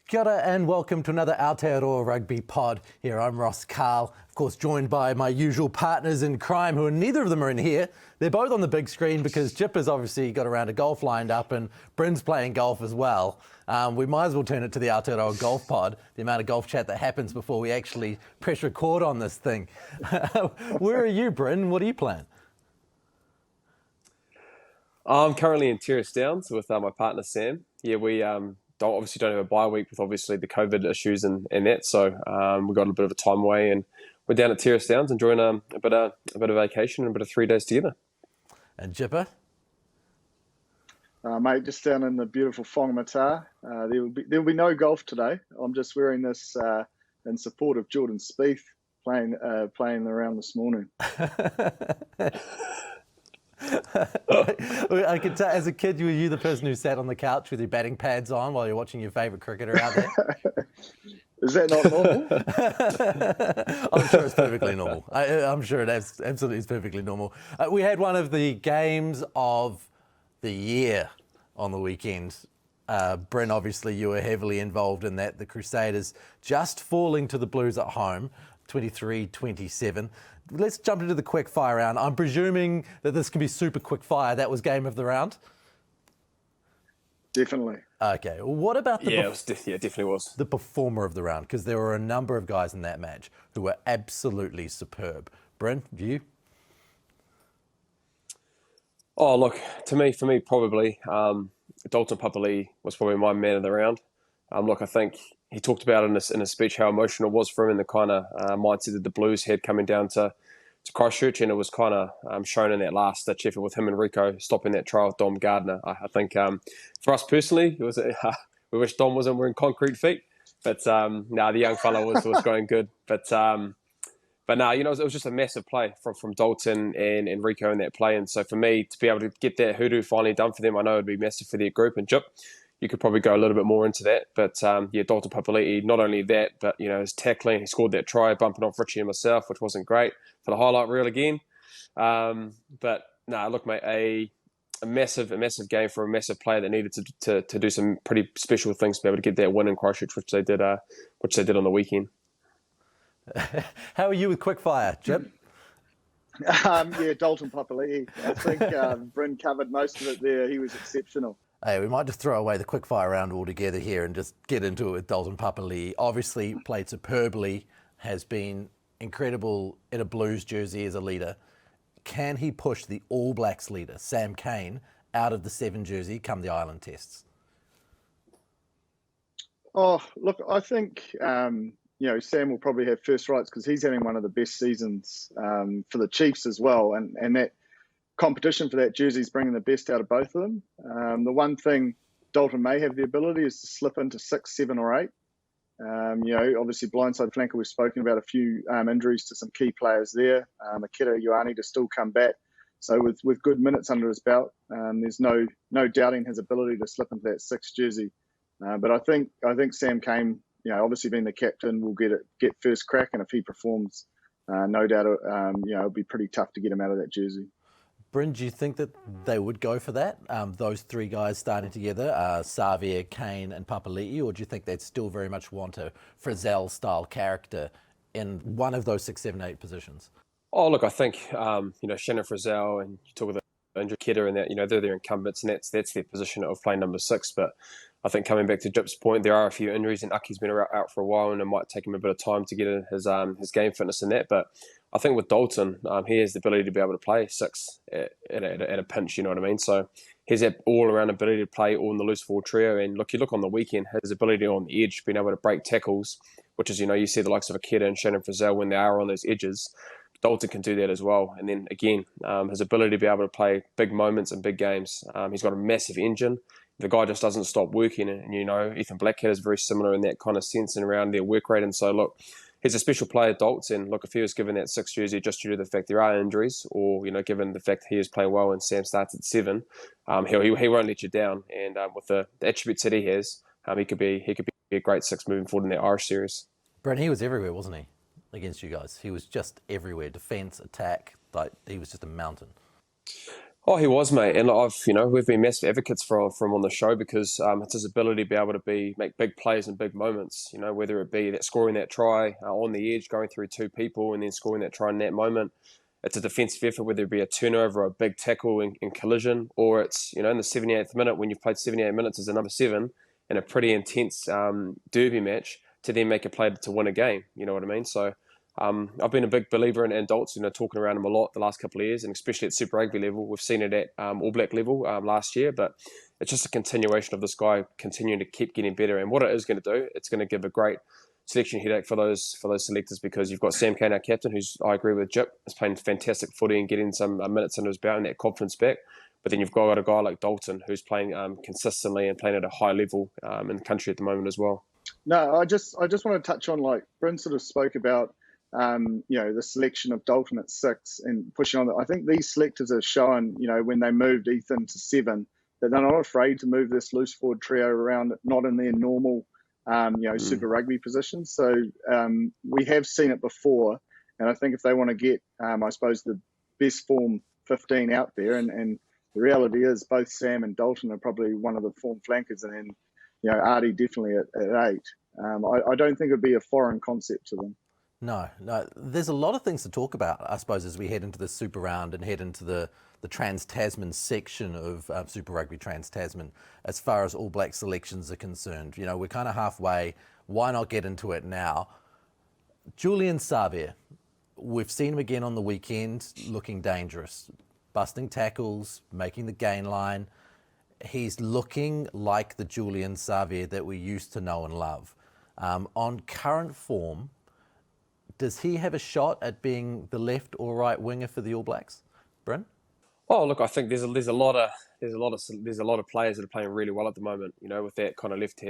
Kia ora and welcome to another Aotearoa Rugby Pod. Here I'm Ross Karl, of course joined by my usual partners in crime, who neither of them are in here. They're both on the big screen because Chip has obviously got a round of golf lined up and Bryn's playing golf as well. We might as well turn it to the Aotearoa Golf Pod, the amount of golf chat that happens before we actually press record on this thing. Where are you, Bryn? What are you playing? I'm currently in Terrace Downs with my partner Sam. Yeah, we obviously don't have a bye week with obviously the COVID issues and that, so we got a bit of a time away and we're down at Terrace Downs enjoying a bit of vacation and a bit of 3 days together. And Jipper? Mate, just down in the beautiful Whangamata. There'll be no golf today. I'm just wearing this in support of Jordan Spieth playing around this morning. I could tell, as a kid, were you the person who sat on the couch with your batting pads on while you're watching your favourite cricketer out there? Is that not normal? I'm sure it's perfectly normal. I'm sure it absolutely is perfectly normal. We had one of the games of the year on the weekend. Bryn, obviously you were heavily involved in that. The Crusaders just falling to the Blues at home, 23-27. Let's jump into the quick fire round. I'm presuming that this can be super quick fire. That was game of the round? Definitely. Okay. Well, what about it definitely was. The performer of the round? Because there were a number of guys in that match who were absolutely superb. Bryn, you? Oh, look, for me, probably Dalton Papali'i was probably my man of the round. Look, I think he talked about in a speech how emotional it was for him and the kind of mindset that the Blues had coming down to Christchurch, and it was kind of shown in that last ditch effort with him and Rico stopping that try with Dom Gardner. I think for us personally, it was we wish Dom wasn't wearing concrete feet, but the young fella was going good. But no, it was just a massive play from Dalton and Rico in that play, and so for me to be able to get that hoodoo finally done for them, I know it'd be massive for their group. And Jip, you could probably go a little bit more into that. But Dalton Papali'i, not only that, but his tackling, he scored that try, bumping off Richie and myself, which wasn't great for the highlight reel again. But no, look, mate, a massive game for a massive player that needed to do some pretty special things to be able to get that win in Christchurch, which they did on the weekend. How are you with quickfire, Jip? Dalton Papali'i. I think Bryn covered most of it there. He was exceptional. Hey, we might just throw away the quickfire round altogether here and just get into it with Dalton Papali'i. Obviously played superbly, has been incredible in a Blues jersey as a leader. Can he push the All Blacks leader, Sam Cane, out of the 7 jersey come the Island tests? Oh, look, I think, Sam will probably have first rights because he's having one of the best seasons for the Chiefs as well. And that competition for that jersey is bringing the best out of both of them. The one thing Dalton may have the ability is to slip into 6, 7 or 8. Obviously blindside flanker, we've spoken about a few injuries to some key players there. Akira Ioane to still come back. So with good minutes under his belt, there's no doubting his ability to slip into that 6 jersey. But I think Sam Cane, obviously being the captain, will get first crack, and if he performs, no doubt, it'll be pretty tough to get him out of that jersey. Bryn, do you think that they would go for that, those 3 guys starting together, Xavier, Cane and Papali'i, or do you think they'd still very much want a Frizzell-style character in one of those 6, 7, 8 positions? Oh, look, I think, Shannon Frizzell, and you talk about Andrew Kedder and that, they're their incumbents, and that's their position of playing number 6. But I think coming back to Jip's point, there are a few injuries, and Aki's been out for a while, and it might take him a bit of time to get his game fitness in that. But I think with Dalton, he has the ability to be able to play 6 at a pinch, you know what I mean? So he has that all-around ability to play all in the loose forward trio. And look, you look on the weekend, his ability on the edge, being able to break tackles, which is, you see the likes of Akeda and Shannon Frizzell when they are on those edges. Dalton can do that as well. And then again, his ability to be able to play big moments and big games. He's got a massive engine. The guy just doesn't stop working. And, Ethan Blackhead is very similar in that kind of sense and around their work rate. And so, look, he's a special player, Dalton. And look, if he was given that 6 jersey just due to the fact there are injuries, or, given the fact he is playing well and Sam starts at 7, he won't let you down. And with the attributes that he has, he could be a great 6 moving forward in the Irish series. Bryn, he was everywhere, wasn't he, against you guys? He was just everywhere. Defence, attack, he was just a mountain. Oh, he was, mate, and we've been massive advocates for him on the show because it's his ability to be able to make big plays and big moments. Whether it be that scoring that try on the edge, going through two people, and then scoring that try in that moment. It's a defensive effort, whether it be a turnover, a big tackle in collision, or it's in the 78th minute when you've played 78 minutes as a number 7 in a pretty intense derby match to then make a play to win a game. You know what I mean? So. I've been a big believer in Dalton, talking around him a lot the last couple of years, and especially at Super Rugby level. We've seen it at All Black level last year, but it's just a continuation of this guy continuing to keep getting better. And what it is going to do, it's going to give a great selection headache for those selectors because you've got Sam Cane, our captain, who's, I agree with Jip, is playing fantastic footy and getting some minutes under his belt and that confidence back. But then you've got a guy like Dalton who's playing consistently and playing at a high level in the country at the moment as well. No, I just want to touch on, like Bryn sort of spoke about, the selection of Dalton at 6 and pushing on. I think these selectors are showing, when they moved Ethan to 7, that they're not afraid to move this loose forward trio around, not in their normal, Super Rugby positions. So we have seen it before, and I think if they want to get, I suppose, the best form 15 out there, and the reality is both Sam and Dalton are probably one of the form flankers, and then, Artie definitely at 8. I don't think it'd be a foreign concept to them. No. There's a lot of things to talk about, I suppose, as we head into the Super Round and head into the Trans-Tasman section of Super Rugby Trans-Tasman as far as All Black selections are concerned. We're kind of halfway. Why not get into it now? Julian Savea, we've seen him again on the weekend looking dangerous, busting tackles, making the gain line. He's looking like the Julian Savea that we used to know and love. On current form, does he have a shot at being the left or right winger for the All Blacks, Bryn? Oh, look, I think there's a lot of players that are playing really well at the moment. With that kind of left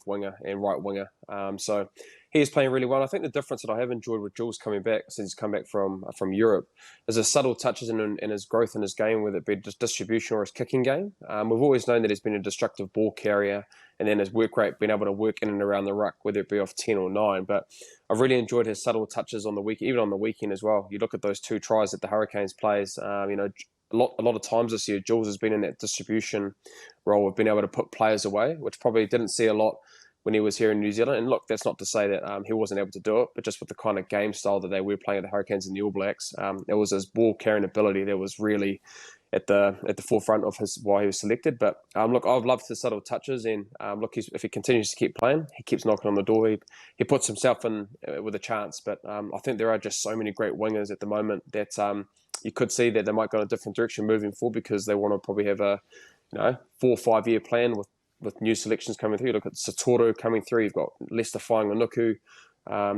winger and right winger. So he is playing really well. I think the difference that I have enjoyed with Jules coming back since he's come back from Europe is his subtle touches in his growth in his game, whether it be just distribution or his kicking game. We've always known that he's been a destructive ball carrier, and then his work rate, being able to work in and around the ruck, whether it be off 10 or 9. But I've really enjoyed his subtle touches on the week, even on the weekend as well. You look at those 2 tries that the Hurricanes plays. A lot of times this year, Jules has been in that distribution role of being able to put players away, which probably didn't see a lot when he was here in New Zealand. And look, that's not to say that he wasn't able to do it, but just with the kind of game style that they were playing at the Hurricanes and the All Blacks, it was his ball carrying ability that was really at the forefront of why he was selected. But look, I've loved his subtle touches, and look, if he continues to keep playing, he keeps knocking on the door. He puts himself in with a chance. But I think there are just so many great wingers at the moment that you could see that they might go in a different direction moving forward because they want to probably have a 4 or 5 year plan with new selections coming through. You look at Satoru coming through. You've got Lester Fainganuku.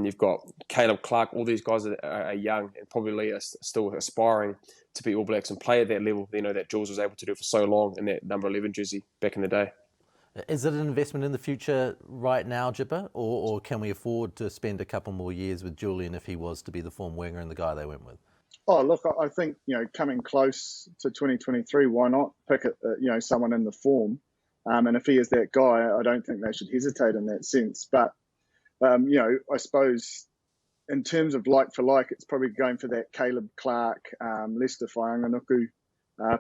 You've got Caleb Clark. All these guys are young and probably are still aspiring to be All Blacks and play at that level, that Jules was able to do for so long in that number 11 jersey back in the day. Is it an investment in the future right now, Jipper, or can we afford to spend a couple more years with Julian if he was to be the form winger and the guy they went with? Oh, look, I think, coming close to 2023, why not pick, someone in the form? And if he is that guy, I don't think they should hesitate in that sense. But, I suppose in terms of like for like, it's probably going for that Caleb Clark, Lester Fainganuku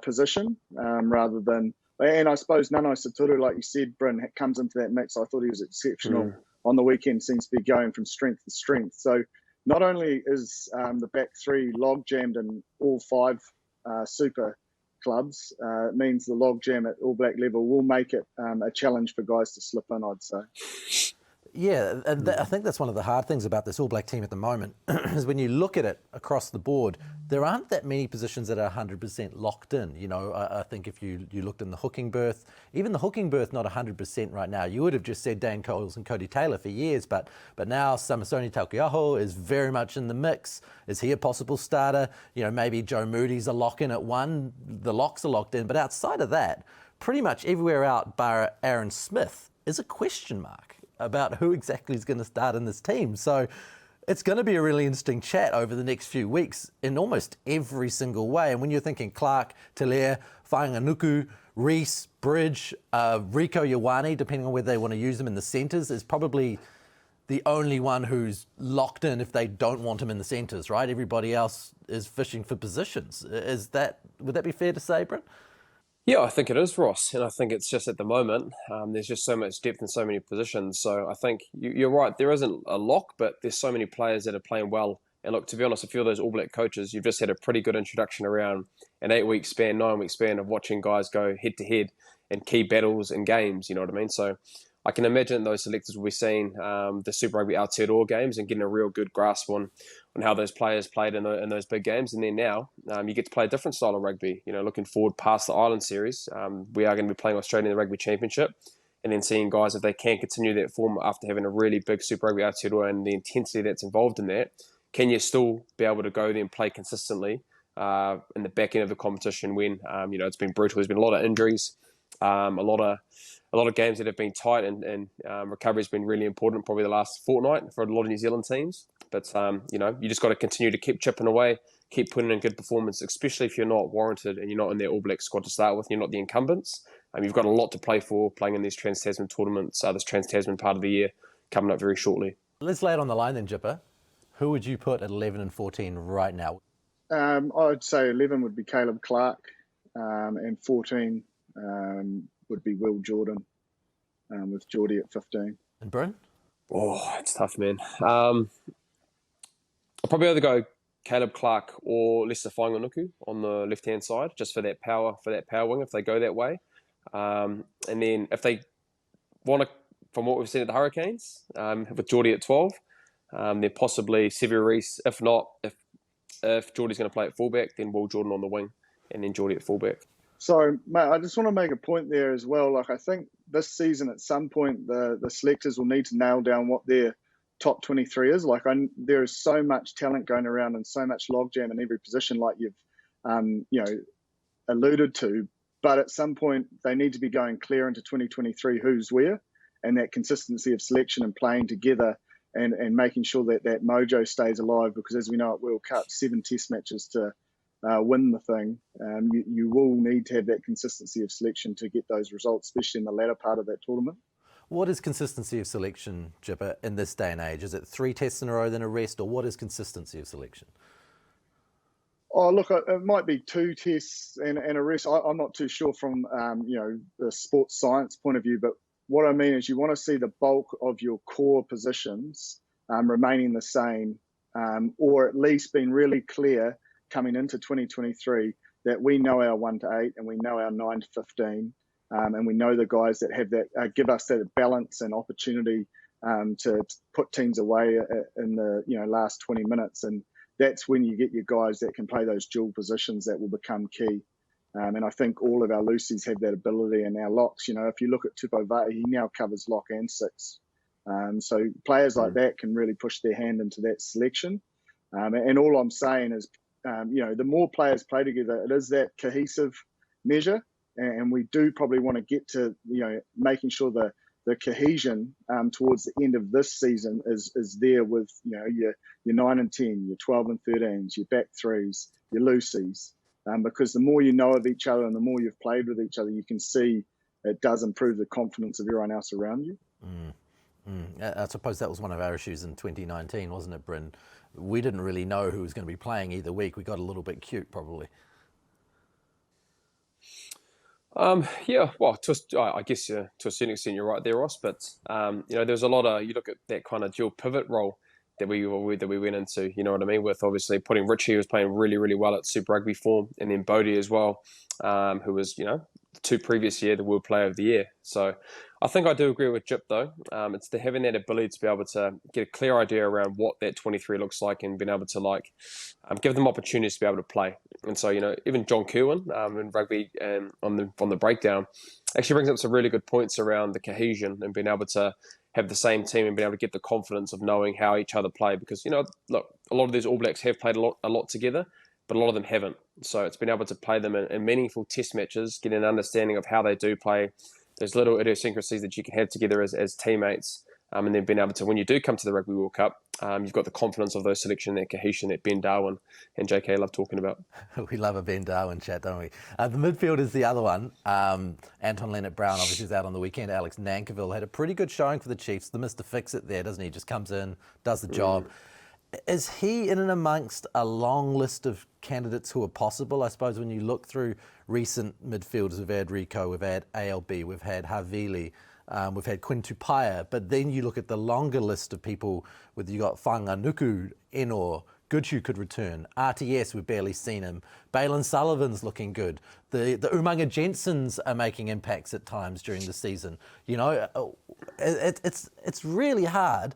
position rather than... And I suppose Nano Satoru, like you said, Bryn, comes into that mix. I thought he was exceptional on the weekend, seems to be going from strength to strength. So not only is the back 3 log jammed in all 5 super clubs, it means the log jam at All Black level will make it a challenge for guys to slip in, I'd say. Yeah, and I think that's one of the hard things about this All Black team at the moment is when you look at it across the board, there aren't that many positions that are 100% locked in. I think if you looked in the hooking berth, even the hooking berth not 100% right now, you would have just said Dan Coles and Cody Taylor for years, but now Samasoni Taukeiaho is very much in the mix. Is he a possible starter? Maybe Joe Moody's a lock-in at 1, the locks are locked in, but outside of that, pretty much everywhere out bar Aaron Smith is a question mark about who exactly is going to start in this team. So it's going to be a really interesting chat over the next few weeks in almost every single way. And when you're thinking Clark, Telea, Fainganuku, Reese, Bridge, Rico Ioane, depending on whether they want to use them in the centres, is probably the only one who's locked in if they don't want him in the centres, right? Everybody else is fishing for positions. Would that be fair to say, Bryn? Yeah, I think it is, Ross. And I think it's just at the moment, there's just so much depth in so many positions. So I think you're right. There isn't a lock, but there's so many players that are playing well. And look, to be honest, a few of those All Black coaches, you've just had a pretty good introduction around an 8-week span, 9-week span of watching guys go head to head in key battles and games, you know what I mean? So I can imagine those selectors will be seeing the Super Rugby Aotearoa games and getting a real good grasp on how those players played in those big games. And then now you get to play a different style of rugby. You know, looking forward past the Island Series, we are going to be playing Australia in the Rugby Championship, and then seeing guys, if they can continue that form after having a really big Super Rugby Aotearoa and the intensity that's involved in that, can you still be able to go there and play consistently in the back end of the competition when, it's been brutal. There's been a lot of injuries, a lot of games that have been tight, and recovery has been really important probably the last fortnight for a lot of New Zealand teams. But, you just got to continue to keep chipping away, keep putting in good performance, especially if you're not warranted and you're not in their All Black squad to start with and you're not the incumbents. You've got a lot to play for playing in these Trans-Tasman tournaments, this Trans-Tasman part of the year coming up very shortly. Let's lay it on the line then, Jipper. Who would you put at 11 and 14 right now? I'd say 11 would be Caleb Clark, and 14 would be Will Jordan, with Geordie at 15. And Bryn? Oh, it's tough, man. I'll probably either go Caleb Clark or Lester Whainganuku on the left-hand side, just for that power wing if they go that way. And then if they want to, from what we've seen at the Hurricanes, with Geordie at 12, then possibly Sevier Reese. If not, if Geordie's going to play at fullback, then Will Jordan on the wing, and then Geordie at fullback. So, mate, I just want to make a point there as well. Like, I think this season at some point the selectors will need to nail down what their top 23 is. Like, there is so much talent going around and so much logjam in every position, like you've alluded to. But at some point they need to be going clear into 2023 who's where, and that consistency of selection and playing together. And making sure that mojo stays alive, because as we know at World Cup, 7 test matches to win the thing. You will need to have that consistency of selection to get those results, especially in the latter part of that tournament. What is consistency of selection, Jipper, in this day and age? Is it 3 tests in a row, then a rest, or what is consistency of selection? Oh, look, it might be 2 tests and a rest. I'm not too sure from the sports science point of view, but what I mean is you want to see the bulk of your core positions remaining the same, or at least being really clear coming into 2023 that we know our 1 to 8 and we know our 9 to 15, and we know the guys that have that give us that balance and opportunity to put teams away in the last 20 minutes, and that's when you get your guys that can play those dual positions that will become key. And I think all of our loosies have that ability, and our locks, if you look at Tupo Vati, he now covers lock and 6. So players like that can really push their hand into that selection. And all I'm saying is, the more players play together, it is that cohesive measure. And we do probably want to get to, making sure the cohesion towards the end of this season is there with, your 9 and 10, your 12 and 13s, your back threes, your loosies. Because the more you know of each other and the more you've played with each other, you can see it does improve the confidence of everyone else around you. I suppose that was one of our issues in 2019, wasn't it, Bryn? We didn't really know who was going to be playing either week. We got a little bit cute, probably. Yeah, well, I guess to a certain extent you're right there, Ross. But there's a lot of, you look at that kind of dual pivot role that we went into, you know what I mean, with obviously putting Richie, who was playing really, really well at Super Rugby form, and then Bodie as well, who was, the 2 previous year, the World Player of the Year. So I think I do agree with Jip, though. It's having that ability to be able to get a clear idea around what that 23 looks like and being able to, give them opportunities to be able to play. And so, even John Kerwin in rugby on the breakdown actually brings up some really good points around the cohesion and being able to have the same team and being able to get the confidence of knowing how each other play. Because, look, a lot of these All Blacks have played a lot together, but a lot of them haven't. So it's been able to play them in meaningful test matches, get an understanding of how they do play, those little idiosyncrasies that you can have together as teammates, And then being able to, when you do come to the Rugby World Cup, you've got the confidence of those selection, that cohesion that Ben Darwin and JK love talking about. We love a Ben Darwin chat, don't we? The midfield is the other one. Anton Leonard-Brown obviously was out on the weekend. Alex Nankerville had a pretty good showing for the Chiefs. The Mr. Fix-It there, doesn't he? Just comes in, does the job. Is he in and amongst a long list of candidates who are possible? I suppose when you look through recent midfielders, we've had Rico, we've had ALB, we've had Havili, we've had Quinn Tupaia, but then you look at the longer list of people, whether you got Whanganuku, Enor, Goodhue could return, RTS, we've barely seen him, Balin Sullivan's looking good, the Umanga Jensens are making impacts at times during the season. You know, it's really hard.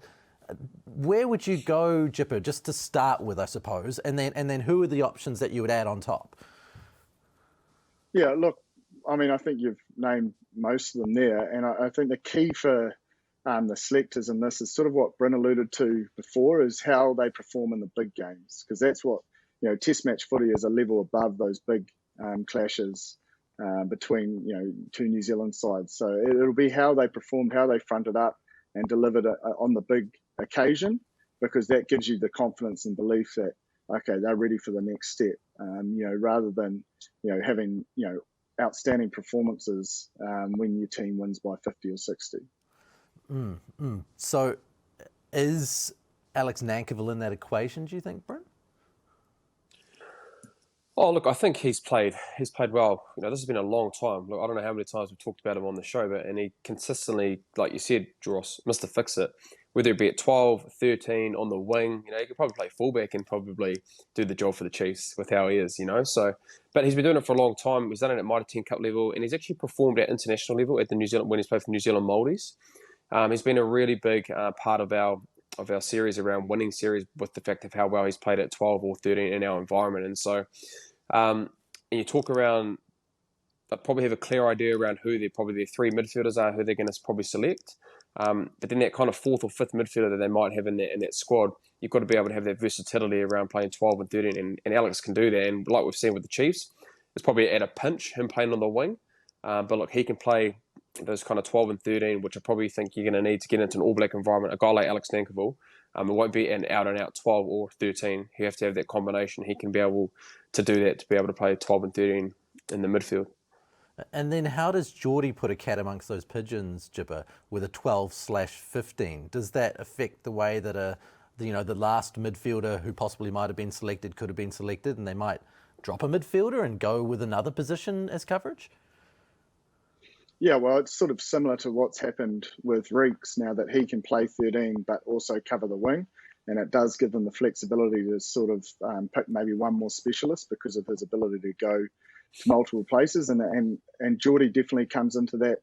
Where would you go, Jipper, just to start with, I suppose, and then who are the options that you would add on top? Yeah, look, I mean, I think you've named most of them there, and I think the key for the selectors in this is sort of what Bryn alluded to before, is how they perform in the big games, because that's what, you know, Test match footy is a level above those big clashes between, you know, two New Zealand sides. So it'll be how they performed, how they fronted up and delivered on the big occasion, because that gives you the confidence and belief that, okay, they're ready for the next step, you know, rather than, you know, having, you know, outstanding performances when your team wins by 50 or 60. So is Alex Nankerville in that equation, do you think, Bryn? Oh, look, I think he's played well. You know, this has been a long time. Look, I don't know how many times we've talked about him on the show, and he consistently, like you said, Ross, Mr. Fix-It, whether it be at 12, 13, on the wing, you know, he could probably play fullback and probably do the job for the Chiefs with how he is, you know. So, but he's been doing it for a long time. He's done it at Mitre 10 Cup level, and he's actually performed at international level at the New Zealand, when he's played for New Zealand Māoris. He's been a really big part of our series around winning series, with the fact of how well he's played at 12 or 13 in our environment. And so, and you talk around, they'll probably have a clear idea around who their three midfielders are, who they're going to probably select. But then that kind of fourth or fifth midfielder that they might have in that squad, you've got to be able to have that versatility around playing 12 and 13, and Alex can do that. And like we've seen with the Chiefs, it's probably at a pinch, him playing on the wing. But look, he can play those kind of 12 and 13, which I probably think you're going to need to get into an All Black environment. A guy like Alex Nankerville, it won't be an out-and-out 12 or 13. You have to have that combination. He can be able to do that, to be able to play 12 and 13 in the midfield. And then how does Geordie put a cat amongst those pigeons, Jipper, with a 12/15? Does that affect the way that the last midfielder who possibly might have been selected could have been selected, and they might drop a midfielder and go with another position as coverage? Yeah, well, it's sort of similar to what's happened with Reeks now, that he can play 13 but also cover the wing, and it does give them the flexibility to sort of pick maybe one more specialist because of his ability to go to multiple places, and Geordie definitely comes into that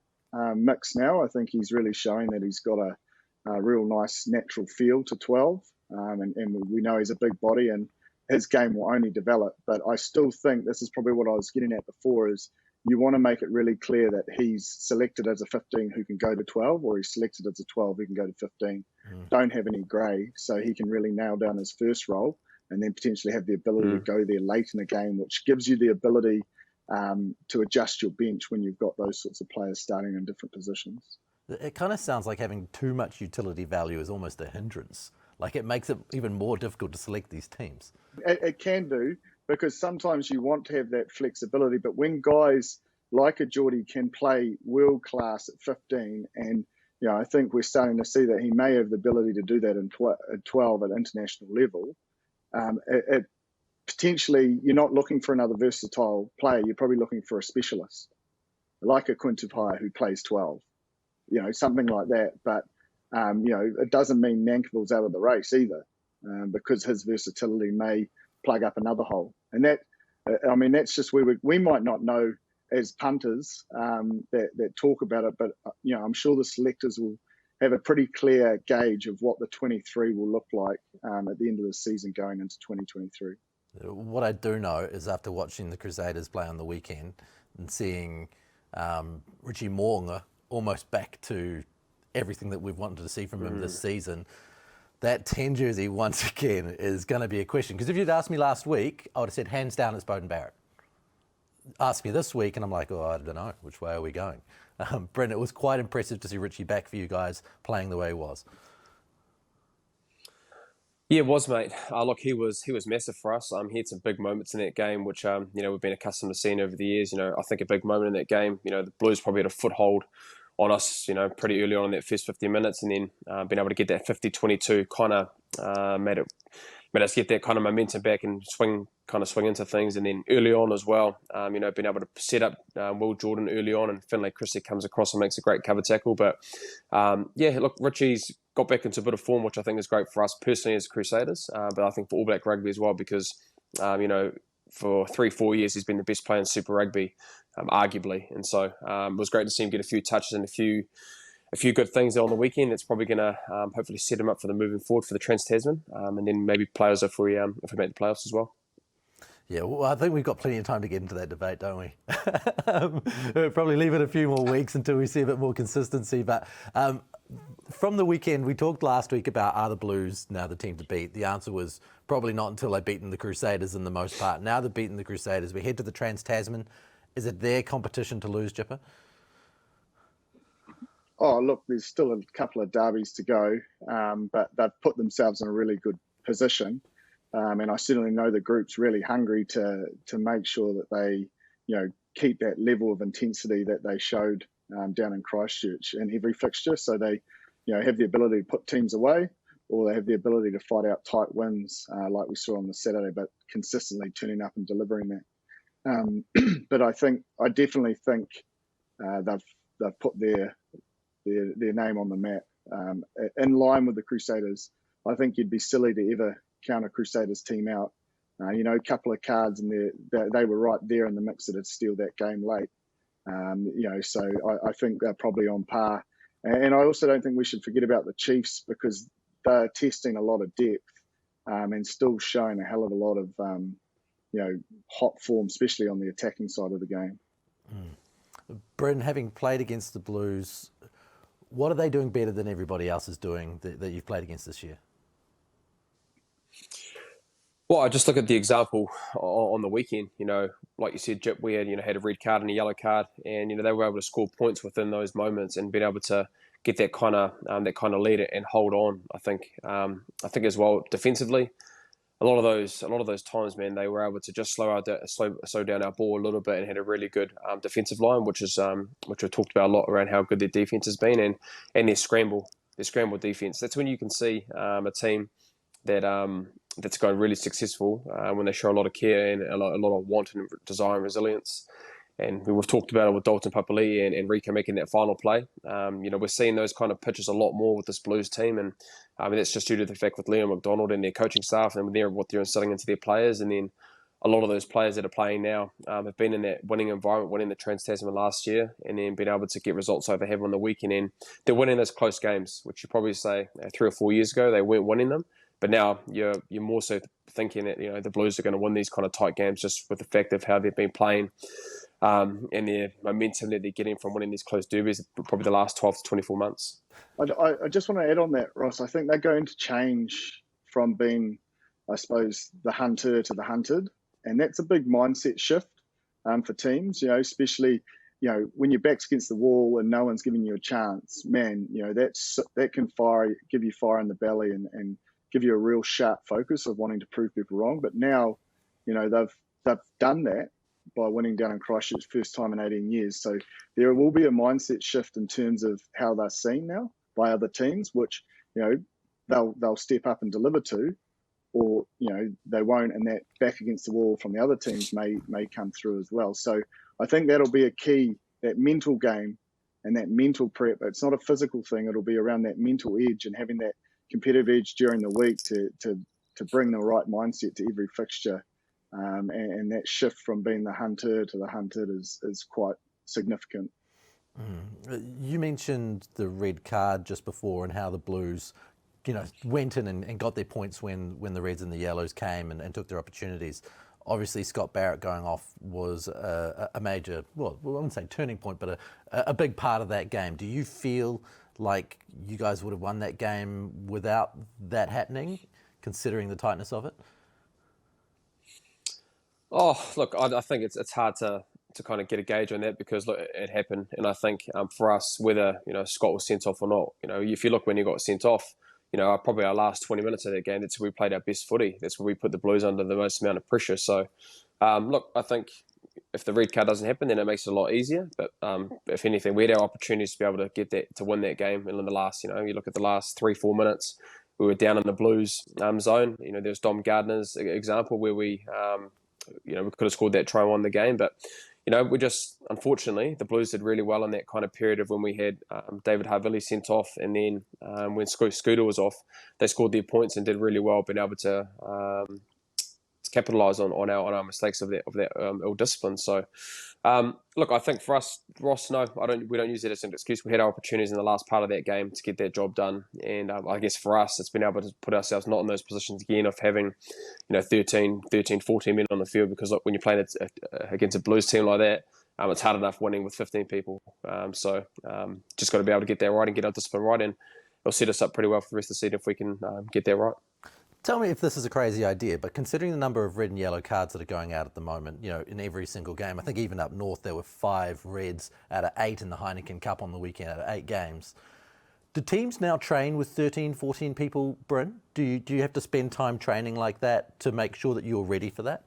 mix now. I think he's really showing that he's got a real nice natural feel to 12, and we know he's a big body and his game will only develop. But I still think this is probably what I was getting at before, is you want to make it really clear that he's selected as a 15 who can go to 12, or he's selected as a 12 who can go to 15. Don't have any grey, so he can really nail down his first role and then potentially have the ability to go there late in the game, which gives you the ability to adjust your bench when you've got those sorts of players starting in different positions. It kind of sounds like having too much utility value is almost a hindrance. Like, it makes it even more difficult to select these teams. It can do, because sometimes you want to have that flexibility, but when guys like a Geordie can play world class at 15, and you know, I think we're starting to see that he may have the ability to do that at 12 at international level. It potentially, you're not looking for another versatile player. You're probably looking for a specialist, like a Quinn Tupaia who plays 12, you know, something like that. But you know, it doesn't mean Nankerville's out of the race either, because his versatility may plug up another hole. And that, I mean, that's just where we might not know as punters that talk about it, but you know, I'm sure the selectors will have a pretty clear gauge of what the 23 will look like at the end of the season going into 2023. What I do know is, after watching the Crusaders play on the weekend and seeing Richie Mo'unga almost back to everything that we've wanted to see from him this season, that 10 jersey once again is going to be a question. Because if you'd asked me last week, I would have said hands down it's Beauden Barrett. ask me this week, and I'm like, oh, I don't know, which way are we going? Bryn, it was quite impressive to see Richie back for you guys playing the way he was. Yeah, it was, mate. Look, he was massive for us. He had some big moments in that game, which we've been accustomed to seeing over the years. I think a big moment in that game. The Blues probably had a foothold on us. Pretty early on in that first 50 minutes, and then being able to get that 50-22 kind of made us get that kind of momentum back and swing into things. And then early on as well, being able to set up Will Jordan early on, and Finlay Christie comes across and makes a great cover tackle. But look, Richie's got back into a bit of form, which I think is great for us personally as Crusaders, but I think for All Black Rugby as well, because for 3-4 years he's been the best player in Super Rugby, arguably. And so it was great to see him get a few touches and a few good things there on the weekend. It's probably going to hopefully set him up for the moving forward for the Trans-Tasman, and then maybe players if we make the playoffs as well. Yeah, well, I think we've got plenty of time to get into that debate, don't we? We'll probably leave it a few more weeks until we see a bit more consistency. But from the weekend, we talked last week about, are the Blues now the team to beat? The answer was probably not until they've beaten the Crusaders in the most part. Now they've beaten the Crusaders. We head to the Trans-Tasman. Is it their competition to lose, Jipper? Oh, look, there's still a couple of derbies to go, but they've put themselves in a really good position. And I certainly know the group's really hungry to make sure that they, keep that level of intensity that they showed down in Christchurch in every fixture. So they, have the ability to put teams away, or they have the ability to fight out tight wins like we saw on the Saturday, but consistently turning up and delivering that. But I definitely think they've put their name on the map. In line with the Crusaders, I think you'd be silly to ever count a Crusaders team out. A couple of cards, and they were right there in the mix to steal that game late. So I think they're probably on par. And I also don't think we should forget about the Chiefs, because they're testing a lot of depth and still showing a hell of a lot of, hot form, especially on the attacking side of the game. Bryn, having played against the Blues, what are they doing better than everybody else is doing that you've played against this year? Well, I just look at the example on the weekend. Like you said, Jip, we had a red card and a yellow card, and they were able to score points within those moments and being able to get that kind of lead and hold on. I think as well defensively, a lot of those times, man, they were able to just slow down our ball a little bit and had a really good defensive line, which we've talked about a lot around how good their defense has been, and their scramble defense. That's when you can see a team that's going really successful when they show a lot of care and a lot of want and desire and resilience. And we've talked about it with Dalton Papali'i and Rico making that final play. We're seeing those kind of pitches a lot more with this Blues team, and that's just due to the fact with Liam McDonald and their coaching staff and what they're instilling into their players. And then a lot of those players that are playing now have been in that winning environment, winning the Trans-Tasman last year, and then being able to get results like they have on the weekend. And they're winning those close games, which you probably say 3 or 4 years ago they weren't winning them. But now you're more so thinking that the Blues are going to win these kind of tight games just with the fact of how they've been playing and the momentum that they're getting from winning these close derbies probably the last 12 to 24 months. I just want to add on that, Ross. I think they're going to change from being, I suppose, the hunter to the hunted, and that's a big mindset shift for teams. Especially when your back's against the wall and no one's giving you a chance. Man, that can give you fire in the belly and give you a real sharp focus of wanting to prove people wrong. But now, they've done that by winning down in Christchurch first time in 18 years. So there will be a mindset shift in terms of how they're seen now by other teams, which, they'll step up and deliver to, or, they won't, and that back against the wall from the other teams may come through as well. So I think that'll be a key, that mental game and that mental prep. It's not a physical thing. It'll be around that mental edge and having that competitive edge during the week to bring the right mindset to every fixture, and that shift from being the hunter to the hunted is quite significant. You mentioned the red card just before and how the Blues, went in and got their points when the Reds and the Yellows came and took their opportunities. Obviously, Scott Barrett going off was a major, well, I wouldn't say turning point, but a big part of that game. Do you feel like you guys would have won that game without that happening, considering the tightness of it? Oh, look, I think it's hard to to kind of get a gauge on that, because look, it happened. And I think for us, whether, Scott was sent off or not, if you look when he got sent off, probably our last 20 minutes of that game, that's where we played our best footy. That's where we put the Blues under the most amount of pressure. So, look, I think if the red card doesn't happen, then it makes it a lot easier. But if anything, we had our opportunities to be able to win that game. And in the last, you look at the last 3-4 minutes, we were down in the Blues zone. There's Dom Gardner's example where we could have scored that try and won the game. But, we just, unfortunately, the Blues did really well in that kind of period of when we had David Havili sent off. And then when Scooter was off, they scored their points and did really well, being able to capitalise on our mistakes of that ill discipline. So, look, I think for us, Ross, no, we don't use that as an excuse. We had our opportunities in the last part of that game to get that job done, and I guess for us, it's been able to put ourselves not in those positions again of having 13, 14 men on the field, because look, when you're playing against a Blues team like that, it's hard enough winning with 15 people. So just got to be able to get that right and get our discipline right, and it'll set us up pretty well for the rest of the season if we can get that right. Tell me if this is a crazy idea, but considering the number of red and yellow cards that are going out at the moment, in every single game, I think even up north there were 5 reds out of 8 in the Heineken Cup on the weekend out of 8 games. Do teams now train with 13, 14 people, Bryn? Do you have to spend time training like that to make sure that you're ready for that?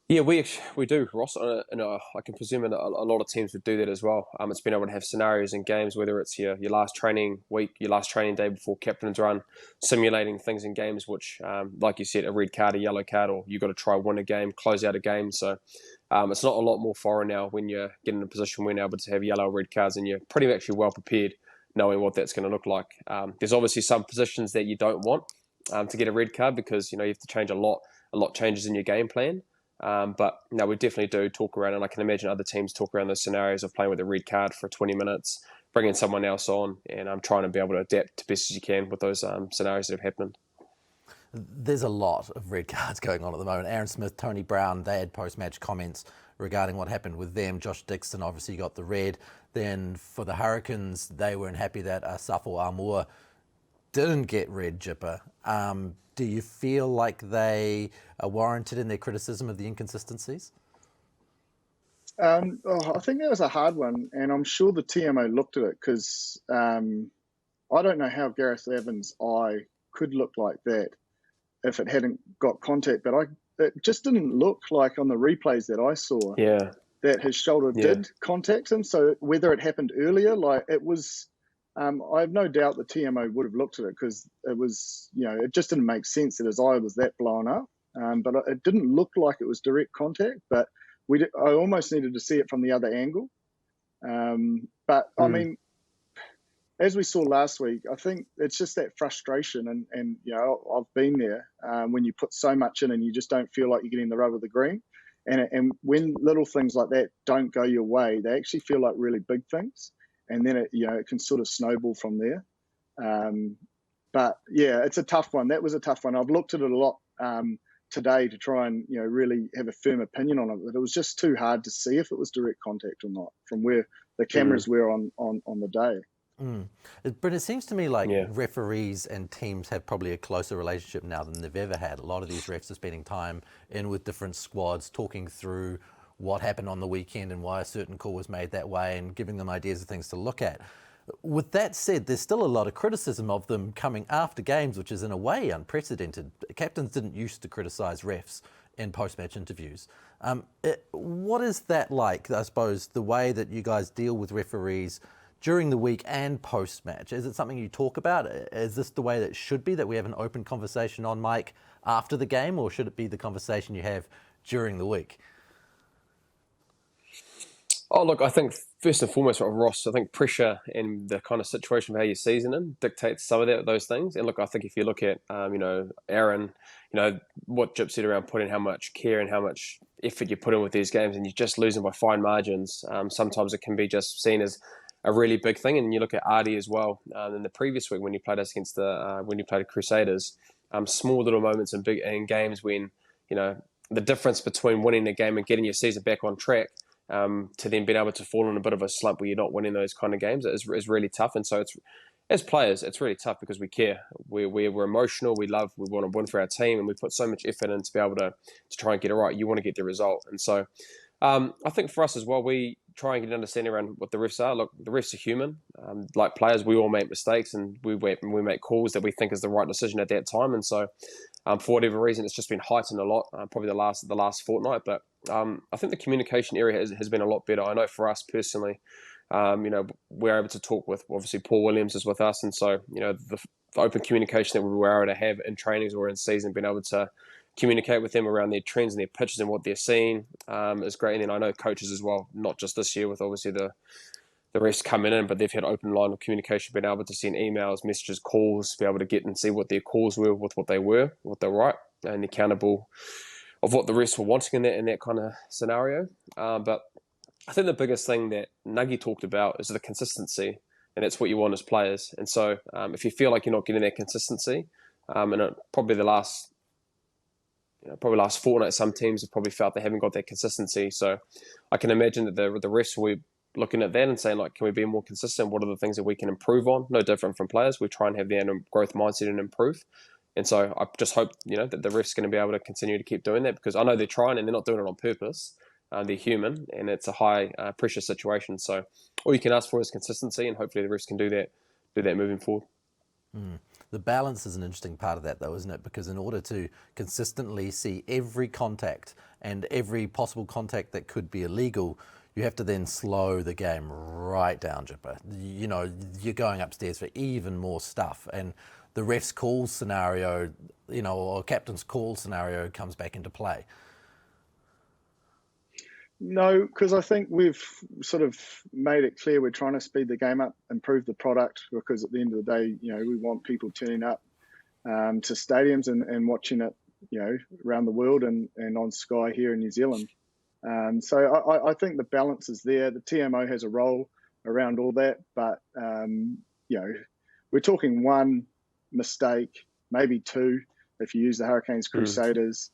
Yeah, we do, Ross. And I can presume a lot of teams would do that as well. It's been able to have scenarios in games, whether it's your last training week, your last training day before captain's run, simulating things in games which, like you said, a red card, a yellow card, or you've got to try win a game, close out a game. So it's not a lot more foreign now when you're getting in a position where you're able to have yellow or red cards, and you're pretty actually well prepared knowing what that's going to look like. There's obviously some positions that you don't want to get a red card, because you have to change a lot changes in your game plan. But no, we definitely do talk around, and I can imagine other teams talk around those scenarios of playing with a red card for 20 minutes, bringing someone else on, and I'm trying to be able to adapt to best as you can with those scenarios that have happened. There's a lot of red cards going on at the moment. Aaron Smith, Tony Brown, they had post-match comments regarding what happened with them. Josh Dixon obviously got the red. Then for the Hurricanes, they weren't happy that Safo Amua didn't get red jipper. Do you feel like they are warranted in their criticism of the inconsistencies? I think that was a hard one, and I'm sure the TMO looked at it, because I don't know how Gareth Evans' eye could look like that if it hadn't got contact, but it just didn't look like on the replays that I saw that his shoulder did contact him. So whether it happened earlier, like it was... I have no doubt the TMO would have looked at it, because it was, it just didn't make sense that his eye was that blown up. But it didn't look like it was direct contact, but I almost needed to see it from the other angle. I mean, as we saw last week, I think it's just that frustration, and I've been there when you put so much in and you just don't feel like you're getting the rub of the green. And when little things like that don't go your way, they actually feel like really big things. And then it can sort of snowball from there. But yeah, it's a tough one. That was a tough one. I've looked at it a lot today to try and really have a firm opinion on it. But it was just too hard to see if it was direct contact or not from where the cameras were on the day. But it seems to me like referees and teams have probably a closer relationship now than they've ever had. A lot of these refs are spending time in with different squads, talking through what happened on the weekend and why a certain call was made that way, and giving them ideas of things to look at. With that said, there's still a lot of criticism of them coming after games, which is in a way unprecedented. Captains didn't used to criticise refs in post-match interviews. What is that like, I suppose, the way that you guys deal with referees during the week and post-match? Is it something you talk about? Is this the way that it should be, that we have an open conversation on mic after the game, or should it be the conversation you have during the week? Oh, look, I think first and foremost, Ross, I think pressure and the kind of situation of how you're seasoning dictates some of those things. And look, I think if you look at, Aaron, what Jip said around putting how much care and how much effort you put in with these games, and you're just losing by fine margins, sometimes it can be just seen as a really big thing. And you look at Artie as well, in the previous week when you played us against when you played the Crusaders, small little moments in games when, the difference between winning a game and getting your season back on track, to then being able to fall in a bit of a slump where you're not winning those kind of games is really tough. And so as players, it's really tough because we care. We're emotional. We want to win for our team, and we put so much effort in to be able to try and get it right. You want to get the result, and so I think for us as well, we try and get an understanding around what the refs are. Look, the refs are human. Like players, we all make mistakes, and we make calls that we think is the right decision at that time. And so, for whatever reason, it's just been heightened a lot, probably the last fortnight. But I think the communication area has been a lot better. I know for us personally, we're able to talk with, obviously Paul Williams is with us, and so the open communication that we were able to have in trainings or in season, being able to communicate with them around their trends and their pitches and what they're seeing is great. And then I know coaches as well, not just this year with obviously the rest coming in, but they've had open line of communication, been able to send emails, messages, calls, be able to get and see what their calls were with what they were right, and accountable of what the rest were wanting in that kind of scenario. But I think the biggest thing that Nuggy talked about is the consistency, and that's what you want as players. And so if you feel like you're not getting that consistency, and probably last fortnight, some teams have probably felt they haven't got that consistency. So I can imagine that the refs will be looking at that and saying, like, can we be more consistent? What are the things that we can improve on? No different from players. We try and have the growth mindset and improve. And so I just hope, that the refs are going to be able to continue to keep doing that, because I know they're trying and they're not doing it on purpose. They're human, and it's a high pressure situation. So all you can ask for is consistency, and hopefully the refs can do that moving forward. The balance is an interesting part of that, though, isn't it? Because in order to consistently see every contact and every possible contact that could be illegal, you have to then slow the game right down, Jipper. You're going upstairs for even more stuff, and the ref's call scenario, or captain's call scenario comes back into play. No, because I think we've sort of made it clear we're trying to speed the game up, improve the product, because at the end of the day, we want people turning up to stadiums and watching it, around the world and on Sky here in New Zealand. So I think the balance is there. The TMO has a role around all that, but, we're talking one mistake, maybe two, if you use the Hurricanes Crusaders,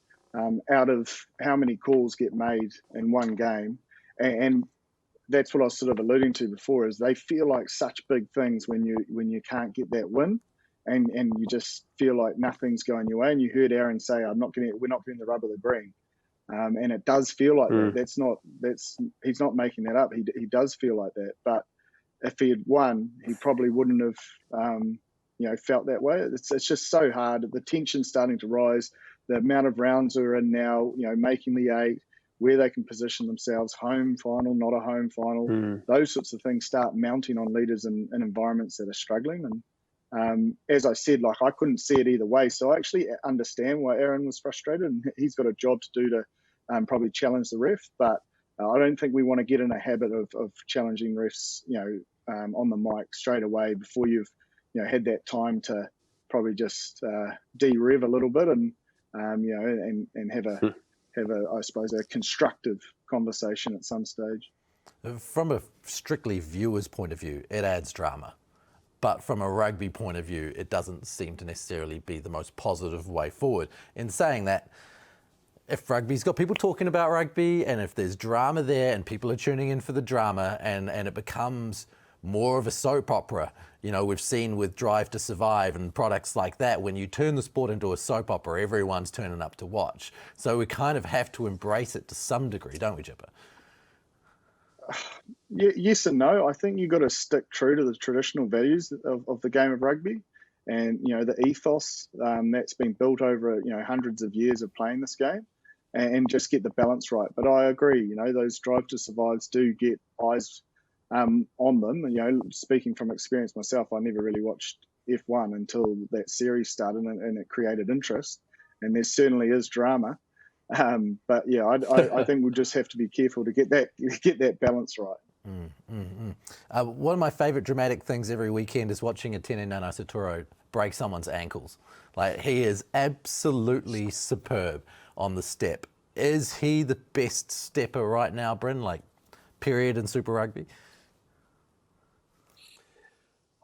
out of how many calls get made in one game. And that's what I was sort of alluding to before, is they feel like such big things when you can't get that win, and you just feel like nothing's going your way. And you heard Aaron say, we're not getting the rub of the green. And it does feel like that. He's not making that up. He does feel like that. But if he had won, he probably wouldn't have, felt that way. It's just so hard. The tension's starting to rise. The amount of rounds are in now, making the 8, where they can position themselves, home final, not a home final. Those sorts of things start mounting on leaders in environments that are struggling. And as I said, I couldn't see it either way. So I actually understand why Aaron was frustrated, and he's got a job to do to probably challenge the ref. But I don't think we want to get in a habit of challenging refs, on the mic straight away before you've, had that time to probably just de-rev a little bit and have a I suppose a constructive conversation at some stage. From a strictly viewer's point of view, it adds drama. But from a rugby point of view, it doesn't seem to necessarily be the most positive way forward. In saying that, if rugby's got people talking about rugby, and if there's drama there and people are tuning in for the drama, and it becomes more of a soap opera, we've seen with Drive to Survive and products like that, when you turn the sport into a soap opera, everyone's turning up to watch. So we kind of have to embrace it to some degree, don't we, Jipper? Yes and no. I think you've got to stick true to the traditional values of the game of rugby, and the ethos that's been built over hundreds of years of playing this game, and just get the balance right. But I agree, those Drive to Survives do get eyes on them. Speaking from experience myself, I never really watched F1 until that series started, and it created interest, and there certainly is drama. But yeah, I think we'll just have to be careful to get that balance right. One of my favourite dramatic things every weekend is watching a Tene Nanai break someone's ankles. He is absolutely superb on the step. Is he the best stepper right now, Bryn? Period in Super Rugby?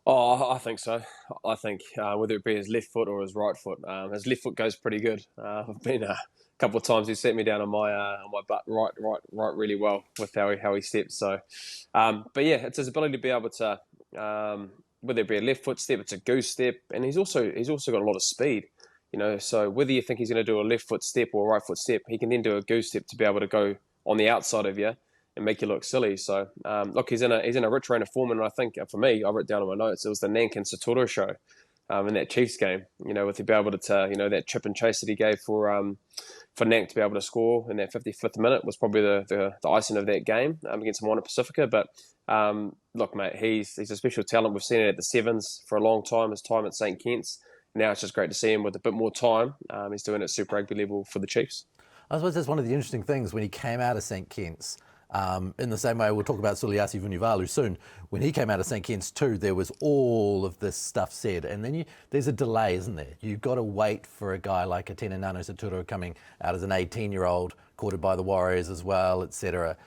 Oh, I think so. I think whether it be his left foot or his right foot, his left foot goes pretty good. I've been a couple of times he set me down on my butt right really well with how he steps. So, but yeah, it's his ability to be able to whether it be a left foot step, it's a goose step, and he's also got a lot of speed. So whether you think he's going to do a left foot step or a right foot step, he can then do a goose step to be able to go on the outside of you and make you look silly. So look, he's in a rich reign of form, and I think for me, I wrote down on my notes, it was the Nank and Satoru show in that Chiefs game. With to be able to that chip and chase that he gave for Nank to be able to score in that 55th minute was probably the icing of that game against Moana Pacifica. But look, mate, he's a special talent. We've seen it at the Sevens for a long time. His time at St Kitts. Now it's just great to see him with a bit more time. He's doing it at Super Rugby level for the Chiefs. I suppose that's one of the interesting things when he came out of St Kitts. In the same way, we'll talk about Suliasi Vunivalu soon. When he came out of St Kitts too, there was all of this stuff said. And then there's a delay, isn't there? You've got to wait for a guy like Atena Nano Saturo coming out as an 18-year-old, courted by the Warriors as well, etc.,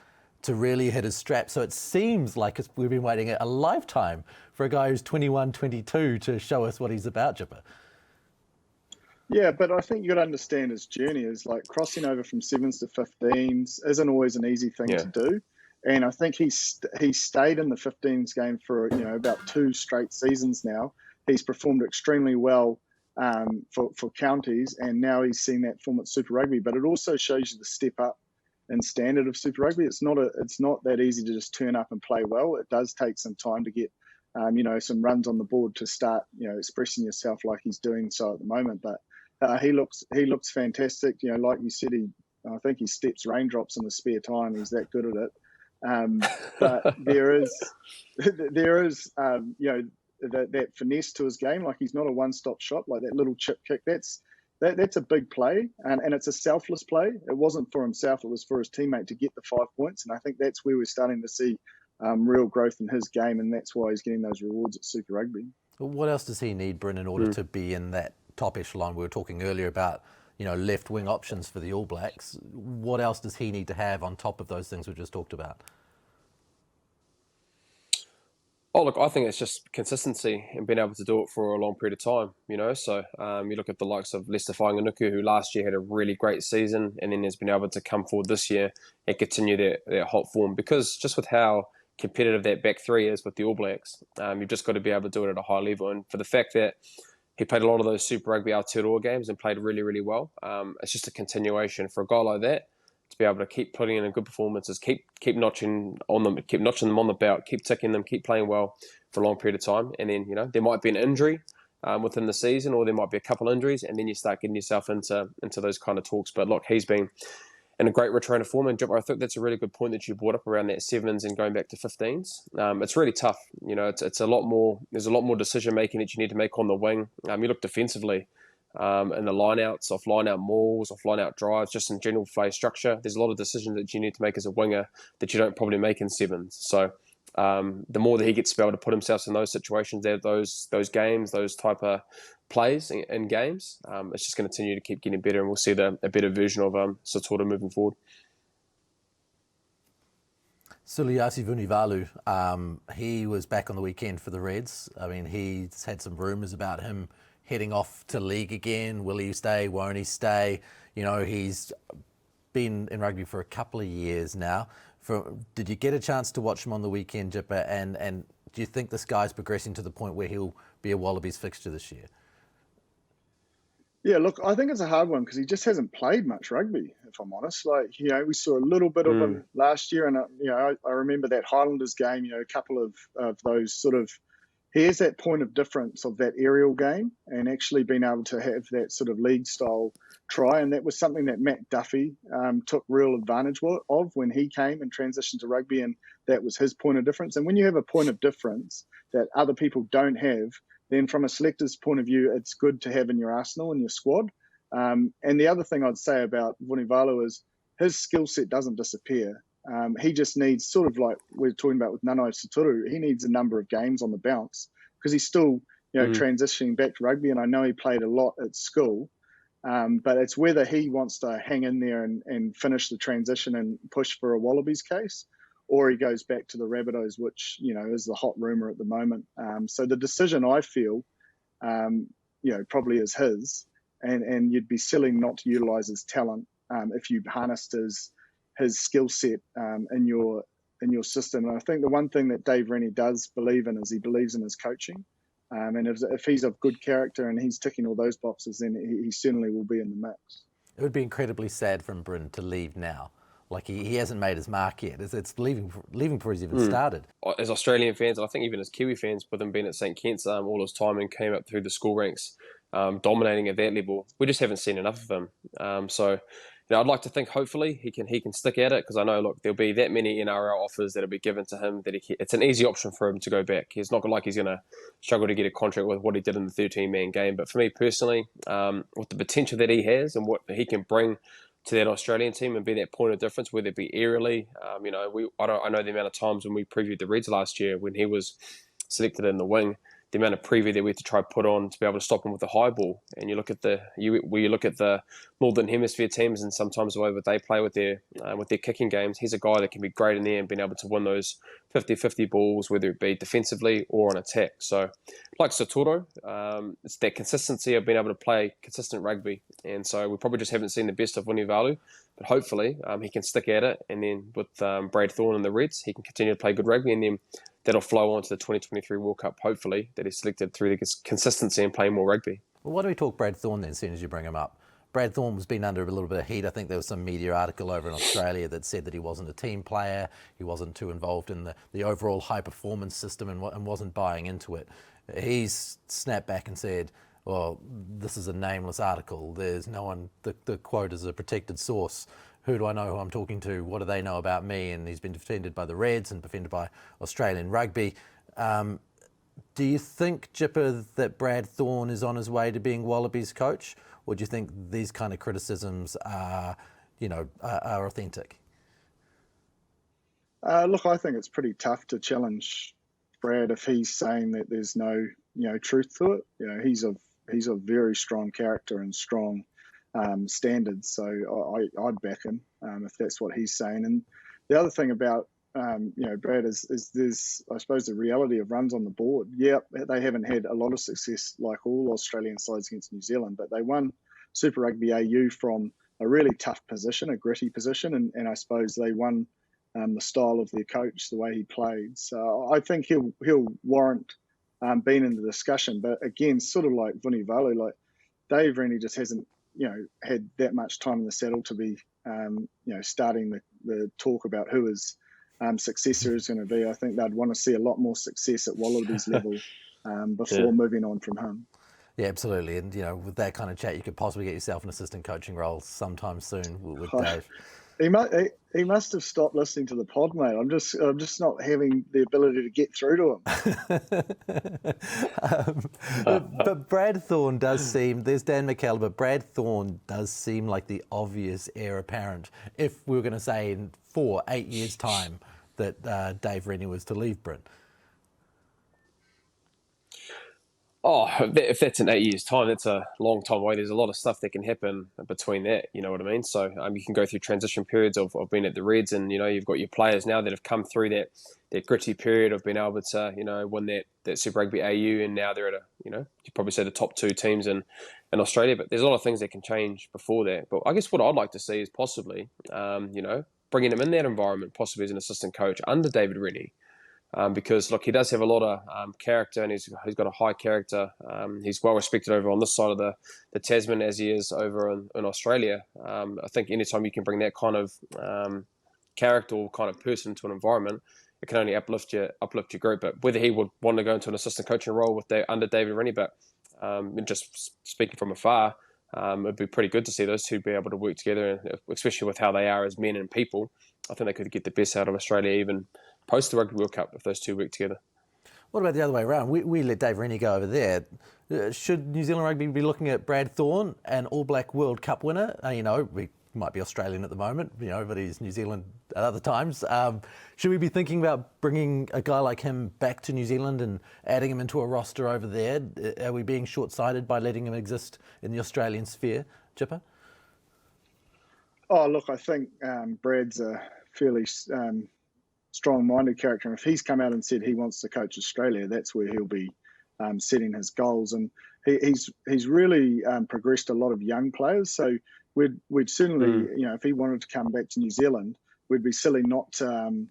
to really hit his strap. So it seems like we've been waiting a lifetime for a guy who's 21, 22 to show us what he's about, Jipper. Yeah, but I think you got to understand his journey is like crossing over from 7s to 15s isn't always an easy thing to do. And I think he stayed in the 15s game for about 2 straight seasons now. He's performed extremely well for counties, and now he's seen that form at Super Rugby. But it also shows you the step up in standard of Super Rugby. It's not that easy to just turn up and play well. It does take some time to get some runs on the board to start expressing yourself like he's doing so at the moment. But he looks fantastic. Like you said, I think he steps raindrops in the spare time. He's that good at it. But there is that finesse to his game. Like he's not a one-stop shop. Like that little chip kick. That's a big play, and it's a selfless play. It wasn't for himself. It was for his teammate to get the 5 points. And I think that's where we're starting to see real growth in his game, and that's why he's getting those rewards at Super Rugby. What else does he need, Bryn, in order to be in that top echelon? We were talking earlier about left wing options for the All Blacks. What else does he need to have on top of those things we just talked about? Oh, look, I think it's just consistency and being able to do it for a long period of time, So you look at the likes of Lester Whainganuku, who last year had a really great season and then has been able to come forward this year and continue their hot form. Because just with how competitive that back three is with the All Blacks, you've just got to be able to do it at a high level. And for the fact that he played a lot of those Super Rugby Aotearoa games and played really, really well, it's just a continuation for a guy like that to be able to keep putting in good performances, keep notching them on the belt, keep ticking them, keep playing well for a long period of time. And then, there might be an injury within the season, or there might be a couple injuries, and then you start getting yourself into those kind of talks. But look, he's been in a great return of form. And I think that's a really good point that you brought up around that 7s and going back to 15s. It's really tough. It's a lot more. There's a lot more decision making that you need to make on the wing. You look defensively. In the line-outs, off line-out mauls, off line-out drives, just in general play structure. There's a lot of decisions that you need to make as a winger that you don't probably make in 7s. So the more that he gets to be able to put himself in those situations, those games, those type of plays in games, it's just going to continue to keep getting better, and we'll see a better version of Satoru moving forward. Suliasi Vunivalu, he was back on the weekend for the Reds. I mean, he's had some rumours about him heading off to league again. Will he stay? Won't he stay? He's been in rugby for a couple of years now. Did you get a chance to watch him on the weekend, Jipper? And do you think this guy's progressing to the point where he'll be a Wallabies fixture this year? Yeah, look, I think it's a hard one because he just hasn't played much rugby, if I'm honest. We saw a little bit of him last year, and I remember that Highlanders game. A couple of those sort of. Here's that point of difference of that aerial game and actually being able to have that sort of league style try. And that was something that Matt Duffy took real advantage of when he came and transitioned to rugby. And that was his point of difference. And when you have a point of difference that other people don't have, then from a selector's point of view, it's good to have in your arsenal, in your squad. And the other thing I'd say about Vunivalu is his skill set doesn't disappear. He just needs, sort of like we're talking about with Nano Satoru, he needs a number of games on the bounce because he's still, transitioning back to rugby. And I know he played a lot at school, but it's whether he wants to hang in there and finish the transition and push for a Wallabies case, or he goes back to the Rabbitohs, which, is the hot rumour at the moment. So the decision, I feel, probably is his, and you'd be silly not to utilise his talent if you harnessed his skill set in your in your system. And I think the one thing that Dave Rennie does believe in is he believes in his coaching. And if he's of good character and he's ticking all those boxes, then he certainly will be in the mix. It would be incredibly sad for Bryn to leave now. Like he hasn't made his mark yet. It's leaving before he's even started. As Australian fans, and I think even as Kiwi fans, with him being at St Kitts all his time and came up through the school ranks, dominating at that level, we just haven't seen enough of him. So I'd like to think hopefully he can stick at it, because I know, look, there'll be that many NRL offers that'll be given to him that it's an easy option for him to go back. He's not like he's going to struggle to get a contract with what he did in the 13-man game. But for me personally, with the potential that he has and what he can bring to that Australian team and be that point of difference, whether it be aerially, I know the amount of times when we previewed the Reds last year when he was selected in the wing, the amount of preview that we had to try put on to be able to stop him with the high ball. And you look at the Northern Hemisphere teams and sometimes the way that they play with their kicking games, he's a guy that can be great in there and being able to win those 50-50 balls, whether it be defensively or on attack. So like Satoro, it's that consistency of being able to play consistent rugby. And so we probably just haven't seen the best of Vunivalu, but hopefully he can stick at it. And then with Brad Thorne and the Reds, he can continue to play good rugby, and then that'll flow on to the 2023 World Cup, hopefully, that he's selected through the consistency and playing more rugby. Well, why don't we talk Brad Thorne then, as soon as you bring him up? Brad Thorne has been under a little bit of heat. I think there was some media article over in Australia that said that he wasn't a team player, he wasn't too involved in the overall high-performance system and wasn't buying into it. He's snapped back and said, well, this is a nameless article. There's no one, the quote is a protected source. Who do I know who I'm talking to? What do they know about me? And he's been defended by the Reds and defended by Australian rugby. Do you think, Jipper, that Brad Thorne is on his way to being Wallabies coach? Or do you think these kind of criticisms are authentic? Look, I think it's pretty tough to challenge Brad if he's saying that there's no, truth to it. He's of very strong character and strong standards, so I'd back him if that's what he's saying. And the other thing about Brad is there's, I suppose, the reality of runs on the board. Yeah, they haven't had a lot of success like all Australian sides against New Zealand, but they won Super Rugby AU from a really tough position, a gritty position, and I suppose they won the style of their coach, the way he played. So I think he'll warrant being in the discussion. But again, sort of like Vunivalu, like Dave Rennie just hasn't had that much time in the saddle to be starting the talk about who his successor is going to be. I think they'd want to see a lot more success at Wallabies level before moving on from him. Yeah, absolutely. And with that kind of chat, you could possibly get yourself an assistant coaching role sometime soon with Dave. He must have stopped listening to the pod, mate. I'm just not having the ability to get through to him. But Brad Thorne does seem, there's Dan McKellar, but Brad Thorne does seem like the obvious heir apparent if we were going to say in 8 years' time that Dave Rennie was to leave Bryn. Oh, if that's in 8 years' time, that's a long time away. There's a lot of stuff that can happen between that, you know what I mean? So you can go through transition periods of being at the Reds, and, you've got your players now that have come through that gritty period of being able to, win that Super Rugby AU, and now they're at you probably say the top two teams in Australia. But there's a lot of things that can change before that. But I guess what I'd like to see is possibly, bringing him in that environment, possibly as an assistant coach under David Rennie. Because, look, he does have a lot of character, and he's got a high character. He's well respected over on this side of the Tasman as he is over in Australia. I think anytime you can bring that kind of character or kind of person to an environment, it can only uplift your group. But whether he would want to go into an assistant coaching role under David Rennie, but just speaking from afar, it'd be pretty good to see those two be able to work together, especially with how they are as men and people. I think they could get the best out of Australia even post the Rugby World Cup if those two work together. What about the other way around? We let Dave Rennie go over there. Should New Zealand Rugby be looking at Brad Thorne, an All Black World Cup winner? We might be Australian at the moment, but he's New Zealand at other times. Should we be thinking about bringing a guy like him back to New Zealand and adding him into a roster over there? Are we being short-sighted by letting him exist in the Australian sphere, Chipper? Oh, look, I think Brad's a fairly strong-minded character. And if he's come out and said he wants to coach Australia, that's where he'll be setting his goals. And he's really progressed a lot of young players. So we'd certainly, if he wanted to come back to New Zealand, we'd be silly not to,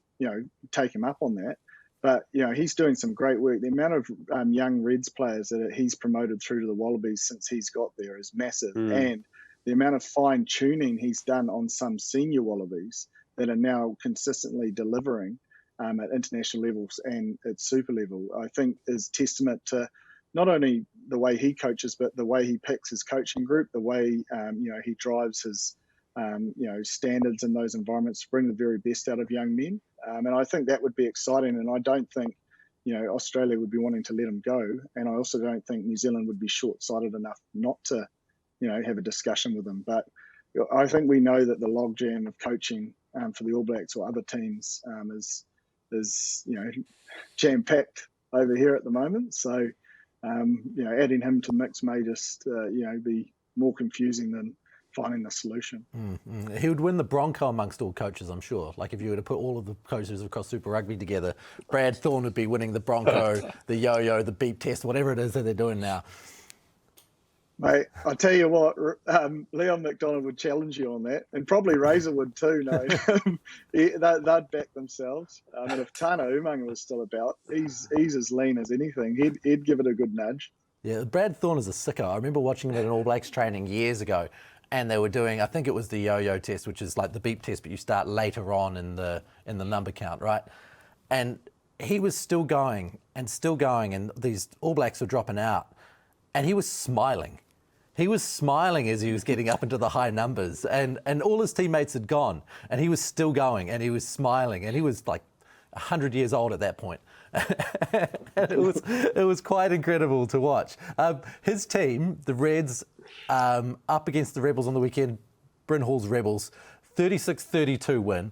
take him up on that. But, he's doing some great work. The amount of young Reds players that he's promoted through to the Wallabies since he's got there is massive. And the amount of fine tuning he's done on some senior Wallabies that are now consistently delivering at international levels and at super level, I think is testament to not only the way he coaches, but the way he picks his coaching group, the way, he drives his, standards in those environments to bring the very best out of young men. And I think that would be exciting. And I don't think, Australia would be wanting to let him go. And I also don't think New Zealand would be short-sighted enough not to, have a discussion with him. But I think we know that the logjam of coaching for the All Blacks or other teams is jam-packed over here at the moment. So, adding him to mix may just, be more confusing than finding the solution. He would win the Bronco amongst all coaches, I'm sure. Like if you were to put all of the coaches across Super Rugby together, Brad Thorne would be winning the Bronco, the yo-yo, the beep test, whatever it is that they're doing now. Mate, I tell you what, Leon McDonald would challenge you on that, and probably Razor would too. No, they'd back themselves. I mean, if Tana Umaga was still about, he's as lean as anything. He'd give it a good nudge. Yeah, Brad Thorne is a sicko. I remember watching him at an All Blacks training years ago, and they were doing, I think it was the yo-yo test, which is like the beep test, but you start later on in the number count, right? And he was still going, and these All Blacks were dropping out, and he was smiling. He was smiling as he was getting up into the high numbers, and all his teammates had gone, and he was still going, and he was smiling, and he was like 100 years old at that point. It was quite incredible to watch. His team, the Reds, up against the Rebels on the weekend, Bryn Hall's Rebels, 36-32 win.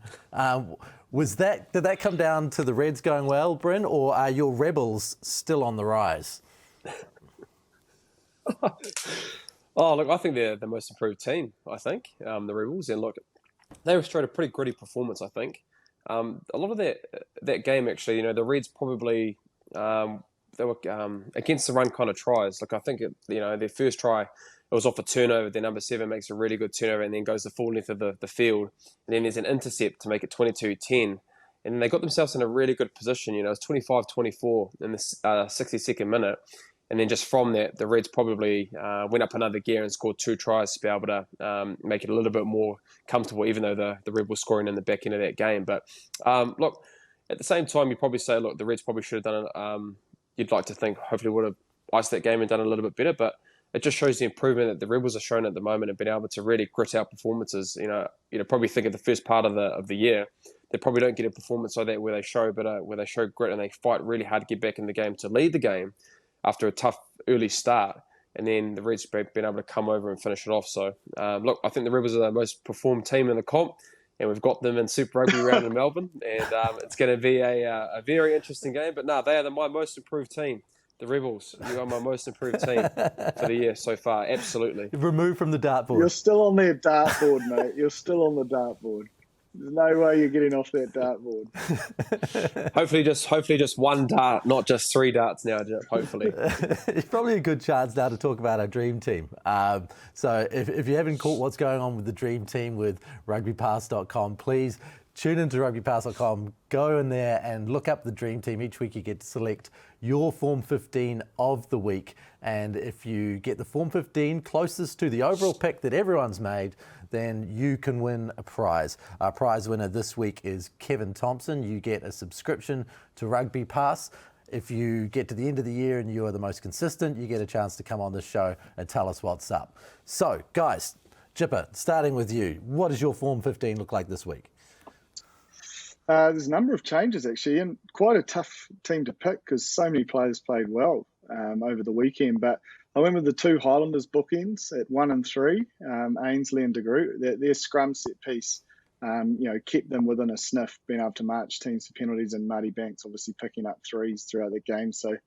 Did that come down to the Reds going well, Bryn, or are your Rebels still on the rise? Oh, look, I think they're the most improved team, the Rebels. And look, they restored a pretty gritty performance, I think. A lot of that game, actually, the Reds probably, they were against the run kind of tries. Like, I think, their first try, it was off a turnover. Their number 7 makes a really good turnover and then goes the full length of the field. And then there's an intercept to make it 22-10. And then they got themselves in a really good position. It was 25-24 in the 62nd minute. And then just from that, the Reds probably went up another gear and scored 2 tries to be able to make it a little bit more comfortable, even though the Rebels were scoring in the back end of that game. But look, at the same time, you probably say, look, the Reds probably should have done it. You'd like to think hopefully would have iced that game and done it a little bit better. But it just shows the improvement that the Rebels are showing at the moment and been able to really grit out performances. Probably think of the first part of the year, they probably don't get a performance like that where they show grit and they fight really hard to get back in the game to lead the game after a tough early start, and then the Reds been able to come over and finish it off. So, look, I think the Rebels are the most performed team in the comp, and we've got them in Super Rugby round in Melbourne, and it's going to be a very interesting game. But no, they are my most improved team. The Rebels, you are my most improved team for the year so far. Absolutely. Removed from the dartboard. You're still on the dartboard, mate. You're still on the dartboard. There's no way you're getting off that dartboard. hopefully just one dart, not just 3 darts now, hopefully. It's probably a good chance now to talk about our dream team. So if you haven't caught what's going on with the dream team with RugbyPass.com, please tune into RugbyPass.com, go in there and look up the dream team. Each week you get to select your Form 15 of the week. And if you get the Form 15 closest to the overall pick that everyone's made, then you can win a prize. Our prize winner this week is Kevin Thompson. You get a subscription to Rugby Pass. If you get to the end of the year and you are the most consistent, you get a chance to come on this show and tell us what's up. So, guys, Jipper, starting with you, what does your Form 15 look like this week? There's a number of changes, actually, and quite a tough team to pick because so many players played well over the weekend. But I went with the 2 Highlanders bookends at 1 and 3, Ainsley and de Groot. Their scrum set piece, kept them within a sniff, being able to march teams for penalties, and Marty Banks obviously picking up 3s throughout the game. So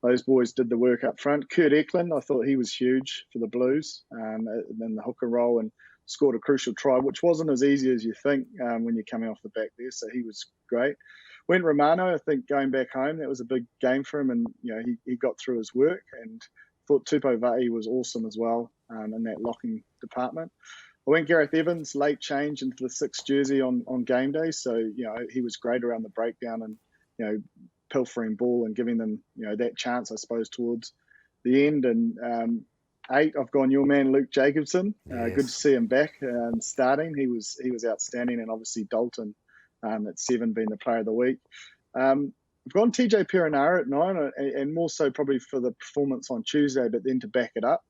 those boys did the work up front. Kurt Eklund, I thought he was huge for the Blues in the hooker role and scored a crucial try, which wasn't as easy as you think when you're coming off the back there. So he was great. Went Romano, I think going back home, that was a big game for him, and he got through his work, and thought Tupou Va'i was awesome as well in that locking department. I went Gareth Evans, late change into the 6th jersey on game day. So, he was great around the breakdown and, pilfering ball and giving them, that chance, I suppose, towards the end. And 8, I've gone your man, Luke Jacobson. Yes. Good to see him back and starting. He was outstanding. And obviously Dalton at 7 being the player of the week. I've gone TJ Perenara at 9 and more so probably for the performance on Tuesday, but then to back it up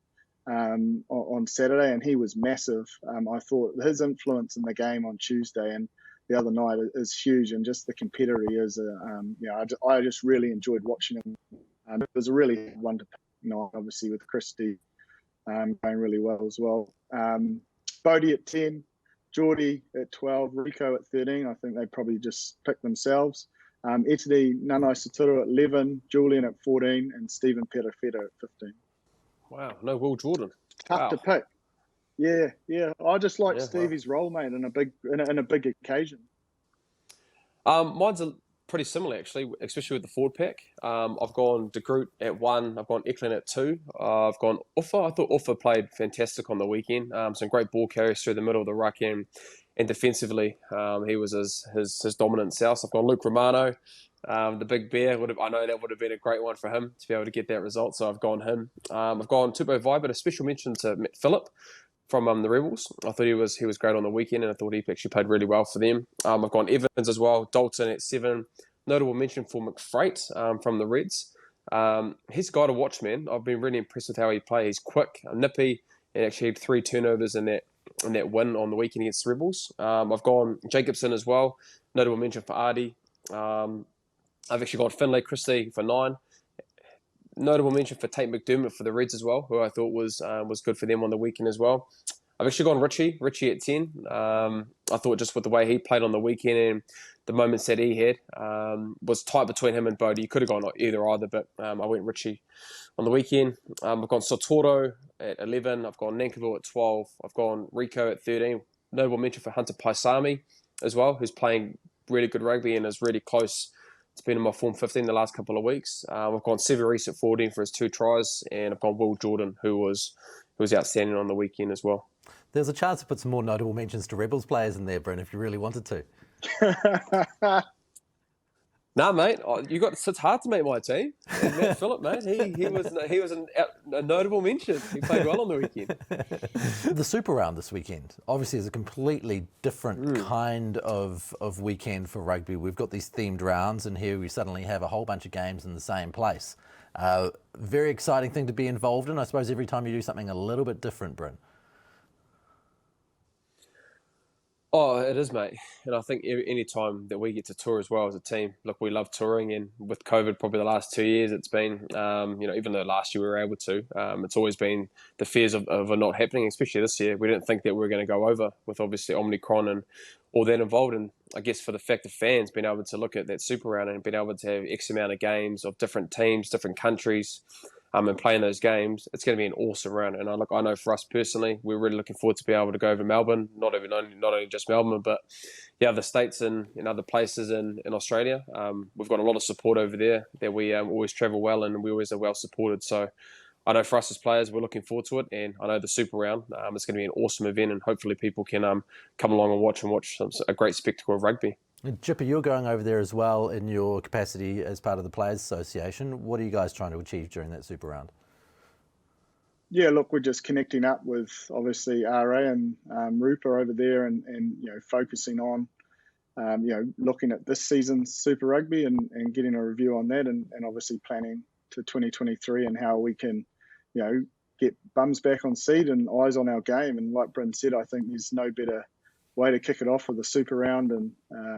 on Saturday. And he was massive. I thought his influence in the game on Tuesday and the other night is huge, and just the competitor he is. I just really enjoyed watching him. It was a really one to pick, obviously with Christie going really well as well. Bodie at 10, Geordie at 12, Rico at 13. I think they probably just picked themselves. Etidi Nanai Saturo at 11, Julian at 14, and Stephen Perafeta at 15. Wow, no Will Jordan. Tough to pick. Yeah. I just like Stevie's role, mate, in a big occasion. Mine's pretty similar, actually, especially with the forward pack. I've gone De Groot at 1. I've gone Eklund at 2. I've gone Uffa. I thought Uffa played fantastic on the weekend. Some great ball carries through the middle of the ruck and defensively, he was his dominant self. So I've gone Luke Romano, the big bear. I know that would have been a great one for him to be able to get that result. So I've gone him. I've gone Tupou Vai, but a special mention to Matt Phillip from the Rebels. I thought he was great on the weekend, and I thought he actually played really well for them. I've gone Evans as well. Dalton at 7. Notable mention for McFreight from the Reds. He's a guy to watch, man. I've been really impressed with how he plays. He's quick, nippy, and actually had 3 turnovers in that win on the weekend against the Rebels. I've gone Jacobson as well. Notable mention for Ardy. I've actually gone Finlay Christie for 9. Notable mention for Tate McDermott for the Reds as well, who I thought was good for them on the weekend as well. I've actually gone Richie at 10. I thought just with the way he played on the weekend and the moments that he had was tight between him and Bodie. You could have gone either, but I went Richie on the weekend. I've gone Sotoro at 11. I've gone Nankiville at 12. I've gone Rico at 13. Notable mention for Hunter Paisami as well, who's playing really good rugby and is really close to being in my form 15 the last couple of weeks. I've gone Severis at 14 for his 2 tries, and I've gone Will Jordan, who was outstanding on the weekend as well. There's a chance to put some more notable mentions to Rebels players in there, Bryn, if you really wanted to. Nah, mate, it's hard to make my team. And Matt Phillip, mate, he was a notable mention. He played well on the weekend. The Super Round this weekend obviously is a completely different kind of weekend for rugby. We've got these themed rounds, and here we suddenly have a whole bunch of games in the same place. Very exciting thing to be involved in. I suppose every time you do something a little bit different, Bryn. Oh, it is, mate. And I think any time that we get to tour as well as a team, look, we love touring. And with COVID, probably the last 2 years, it's been, even though last year we were able to, it's always been the fears of it not happening, especially this year. We didn't think that we were going to go over with obviously Omicron and all that involved. And I guess for the fact of fans being able to look at that Super Round and being able to have X amount of games of different teams, different countries, and playing those games, it's going to be an awesome round. And I know for us personally, we're really looking forward to be able to go over Melbourne, not only just Melbourne, but the other states and in other places in Australia. We've got a lot of support over there that we always travel well, and we always are well supported. So I know for us as players, we're looking forward to it. And I know the Super Round, it's going to be an awesome event, and hopefully people can come along and watch a great spectacle of rugby. Jipper, you're going over there as well in your capacity as part of the Players Association. What are you guys trying to achieve during that Super Round? Yeah, look, we're just connecting up with obviously RA and Rupa over there, and focusing on looking at this season's Super Rugby and getting a review on that, and obviously planning to 2023 and how we can get bums back on seat and eyes on our game. And like Bryn said, I think there's no better way to kick it off with the Super Round. And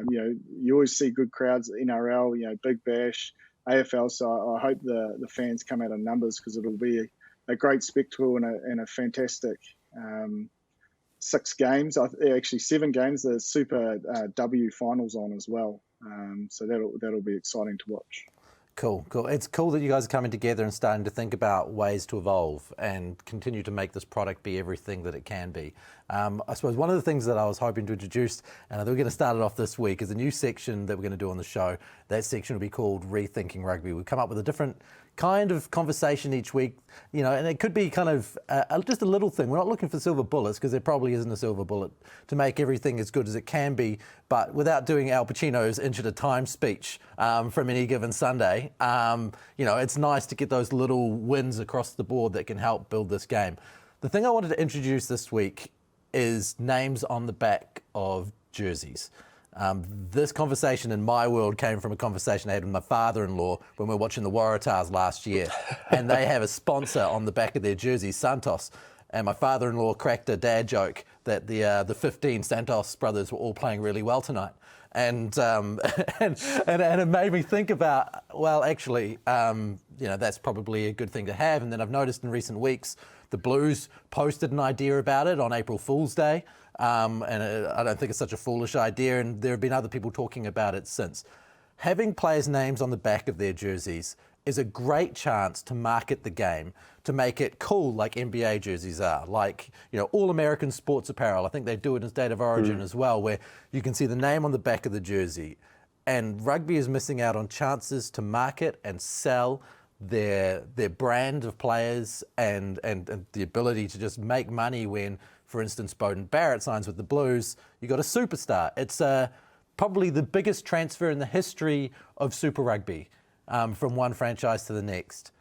you always see good crowds at NRL, Big Bash, AFL. So I hope the fans come out in numbers, because it'll be a great spectacle and a fantastic 6 games. Actually 7 games. The Super W finals on as well. So that'll be exciting to watch. Cool. It's cool that you guys are coming together and starting to think about ways to evolve and continue to make this product be everything that it can be. I suppose one of the things that I was hoping to introduce, and we're going to start it off this week, is a new section that we're going to do on the show. That section will be called Rethinking Rugby. We've come up with a different kind of conversation each week, and it could be kind of just a little thing. We're not looking for silver bullets, because there probably isn't a silver bullet to make everything as good as it can be, but without doing Al Pacino's inch at a time speech from any given Sunday, it's nice to get those little wins across the board that can help build this game. The thing I wanted to introduce this week is names on the back of jerseys. This conversation in my world came from a conversation I had with my father-in-law when we were watching the Waratahs last year, and they have a sponsor on the back of their jersey, Santos. And my father-in-law cracked a dad joke that the 15 Santos brothers were all playing really well tonight. And it made me think about, well, actually, that's probably a good thing to have. And then I've noticed in recent weeks, the Blues posted an idea about it on April Fool's Day. And I don't think it's such a foolish idea. And there have been other people talking about it since. Having players' names on the back of their jerseys is a great chance to market the game, to make it cool like NBA jerseys are, like, all American sports apparel. I think they do it in State of Origin as well, where you can see the name on the back of the jersey. And rugby is missing out on chances to market and sell their brand of players and the ability to just make money when, for instance, Beauden Barrett signs with the Blues. You got a superstar. It's probably the biggest transfer in the history of Super Rugby, from one franchise to the next.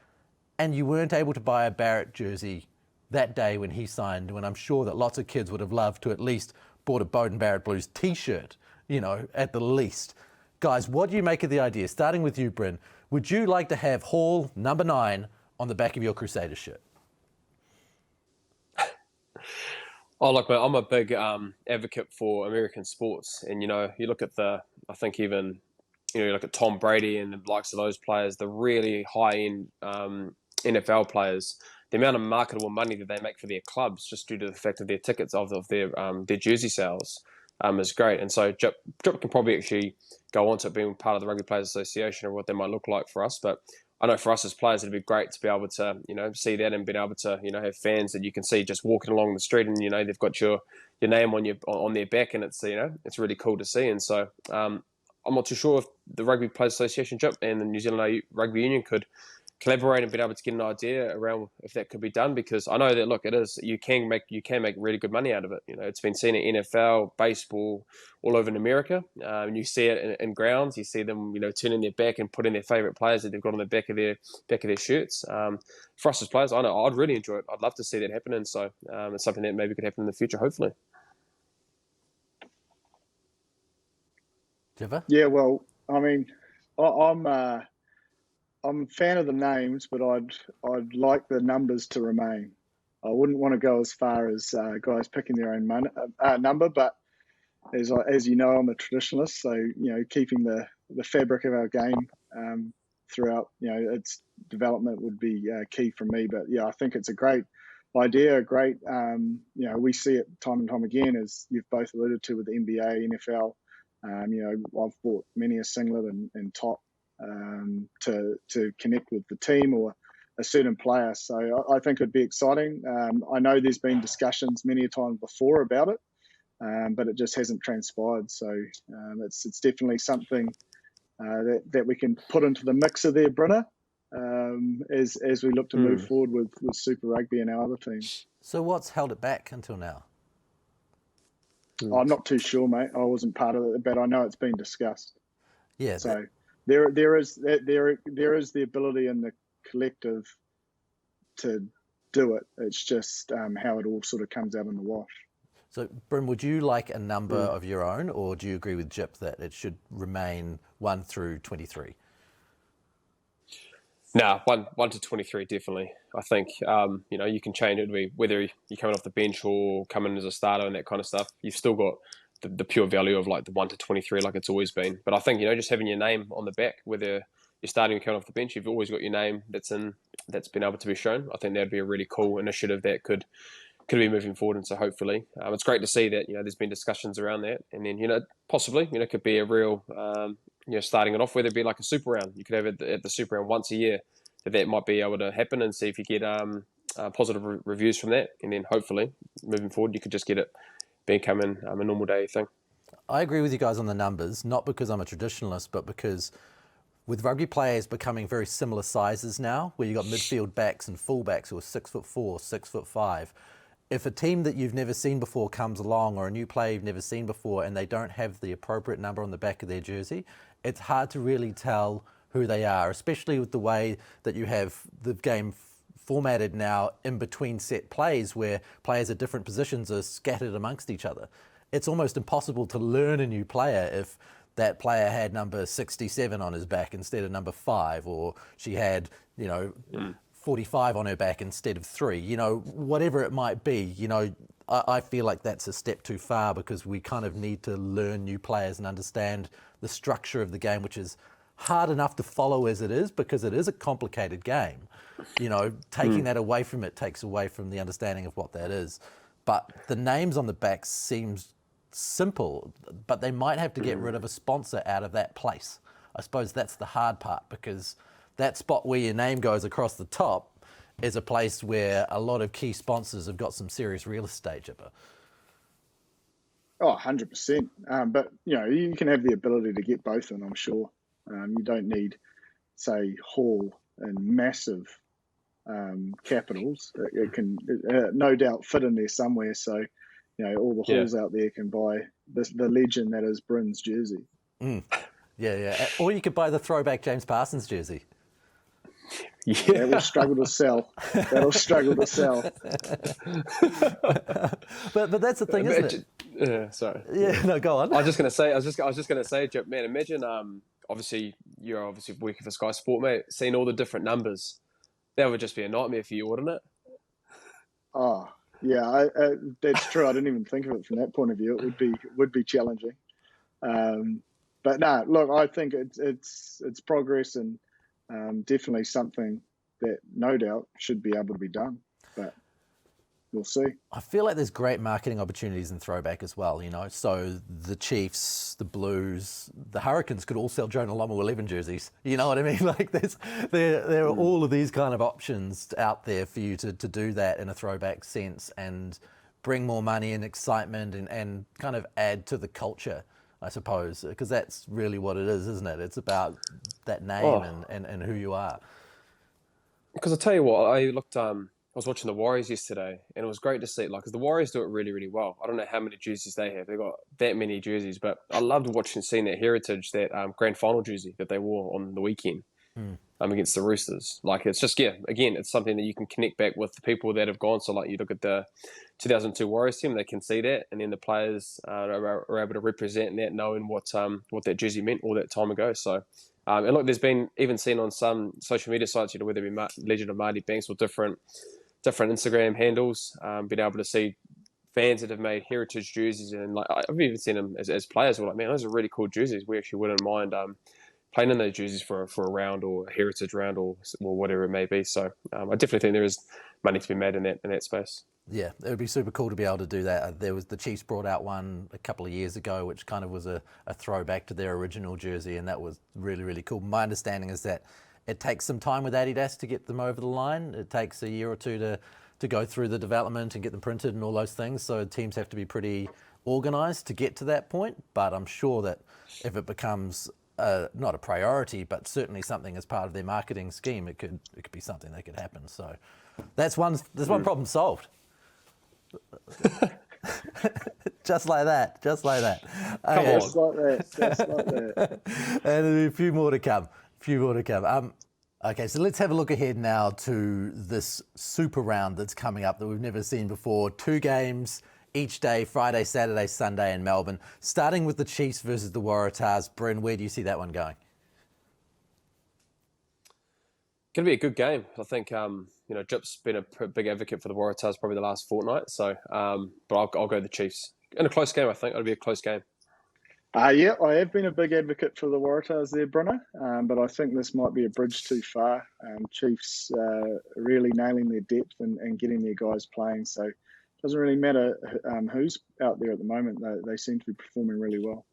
And you weren't able to buy a Barrett jersey that day when he signed, when I'm sure that lots of kids would have loved to at least bought a Beauden Barrett Blues t-shirt, at the least. Guys, what do you make of the idea? Starting with you, Bryn. Would you like to have Hall number 9 on the back of your Crusader shirt? Oh, look, man, I'm a big advocate for American sports. And, you look at I think even, you look at Tom Brady and the likes of those players, the really high-end NFL players, the amount of marketable money that they make for their clubs just due to the fact of their tickets, of their jersey sales, is great. And so Jip can probably actually go on to being part of the Rugby Players Association, or what that might look like for us. But I know for us as players, it'd be great to be able to, see that and being able to, have fans that you can see just walking along the street and, they've got your name on their back, and it's, it's really cool to see. And so I'm not too sure if the Rugby Players Association, Jip, and the New Zealand Rugby Union could collaborate and be able to get an idea around if that could be done, because I know that, look, it is, you can make really good money out of it. It's been seen in NFL, baseball, all over in America. And you see it in grounds. You see them, turning their back and putting their favourite players that they've got on the back of their shirts. For us as players, I know I'd really enjoy it. I'd love to see that happen, and so it's something that maybe could happen in the future, hopefully. Jiva? Yeah, well, I mean, I'm a fan of the names, but I'd like the numbers to remain. I wouldn't want to go as far as guys picking their own number, but as you know, I'm a traditionalist, so keeping the fabric of our game throughout its development would be key for me. But yeah, I think it's a great idea. Great, we see it time and time again, as you've both alluded to, with the NBA, NFL. I've bought many a singlet and top to connect with the team or a certain player. So I think it'd be exciting. I know there's been discussions many a time before about it, but it just hasn't transpired. So it's definitely something that we can put into the mixer there, Brynner, as we look to move forward with Super Rugby and our other teams. So what's held it back until now? I'm not too sure, mate. I wasn't part of it, but I know it's been discussed. Yeah. So there is the ability in the collective to do it. It's just how it all sort of comes out in the wash. So, Bryn, would you like a number of your own, or do you agree with Jip that it should remain 1 through 23? Nah, 1 to 23, definitely. I think, you can change it, whether you're coming off the bench or coming as a starter and that kind of stuff. You've still got the pure value of like the 1 to 23, like it's always been. But I think, just having your name on the back, whether you're starting or coming off the bench, you've always got your name that's been able to be shown. I think that'd be a really cool initiative that could be moving forward. And so hopefully, it's great to see that, there's been discussions around that. And then, possibly, could be a real, starting it off, whether it be like a super round. You could have it at the super round once a year. That might be able to happen, and see if you get, positive reviews from that, and then hopefully moving forward you could just get it becoming a normal day thing. I agree with you guys on the numbers, not because I'm a traditionalist, but because with rugby players becoming very similar sizes now, where you've got midfield backs and fullbacks who are 6'4", 6'5", if a team that you've never seen before comes along, or a new player you've never seen before, and they don't have the appropriate number on the back of their jersey, it's hard to really tell who they are, especially with the way that you have the game formatted now in between set plays, where players at different positions are scattered amongst each other. It's almost impossible to learn a new player if that player had number 67 on his back instead of number 5, or she had, 45 on her back instead of 3, whatever it might be. I feel like that's a step too far, because we kind of need to learn new players and understand the structure of the game, which is hard enough to follow as it is, because it is a complicated game. Taking that away from it takes away from the understanding of what that is. But the names on the back seems simple, but they might have to get rid of a sponsor out of that place. I suppose that's the hard part, because that spot where your name goes across the top is a place where a lot of key sponsors have got some serious real estate, Jipper. Oh, 100%. But, you can have the ability to get both in, I'm sure. You don't need, say, Hall and massive capitals. It can no doubt fit in there somewhere. So, all the Halls out there can buy the legend that is Bryn's jersey. Yeah. Or you could buy the throwback James Parsons jersey. Yeah. That will struggle to sell. But that's the thing, isn't it? Yeah, sorry. Yeah, no, go on. I was just going to say, Jip, man, imagine, obviously, you're obviously working for Sky Sport, mate, seeing all the different numbers. That would just be a nightmare for you, wouldn't it? Oh, yeah, that's true. I didn't even think of it from that point of view. It would be challenging. But no, look, I think it's progress, and definitely something that no doubt should be able to be done. But we'll see. I feel like there's great marketing opportunities in throwback as well, So the Chiefs, the Blues, the Hurricanes could all sell Jonah Lomu 11 jerseys. You know what I mean? Like there are all of these kind of options out there for you to do that in a throwback sense and bring more money and excitement and kind of add to the culture, I suppose, because that's really what it is, isn't it? It's about that name and who you are. Because I tell you what, I was watching the Warriors yesterday, and it was great to see, because the Warriors do it really, really well. I don't know how many jerseys they have. They've got that many jerseys, but I loved seeing that heritage, that grand final jersey that they wore on the weekend against the Roosters. It's just, again, it's something that you can connect back with the people that have gone. So, you look at the 2002 Warriors team, they can see that, and then the players are able to represent that, knowing what that jersey meant all that time ago. So, and look, there's been even seen on some social media sites, whether it be Legend of Marty Banks or different Instagram handles, been able to see fans that have made heritage jerseys, and I've even seen them as players who are like, man, those are really cool jerseys. We actually wouldn't mind playing in those jerseys for a round or a heritage round or whatever it may be. So I definitely think there is money to be made in that space. Yeah, it would be super cool to be able to do that. There was the Chiefs brought out one a couple of years ago, which kind of was a throwback to their original jersey, and that was really, really cool. My understanding is that it takes some time with Adidas to get them over the line. It takes a year or two to go through the development and get them printed and all those things. So teams have to be pretty organised to get to that point. But I'm sure that if it becomes not a priority, but certainly something as part of their marketing scheme, it could be something that could happen. So there's one problem solved. Just like that. Okay. Just like that. And a few more to come. Okay, so let's have a look ahead now to this super round that's coming up that we've never seen before. 2 games each day, Friday, Saturday, Sunday in Melbourne. Starting with the Chiefs versus the Waratahs. Bryn, where do you see that one going? Going to be a good game. I think, Jip's been a big advocate for the Waratahs probably the last fortnight. So, but I'll go the Chiefs. In a close game, I think. It'll be a close game. Yeah, I have been a big advocate for the Waratahs there, Brynner, but I think this might be a bridge too far. Chiefs really nailing their depth and getting their guys playing. So it doesn't really matter who's out there at the moment. They seem to be performing really well.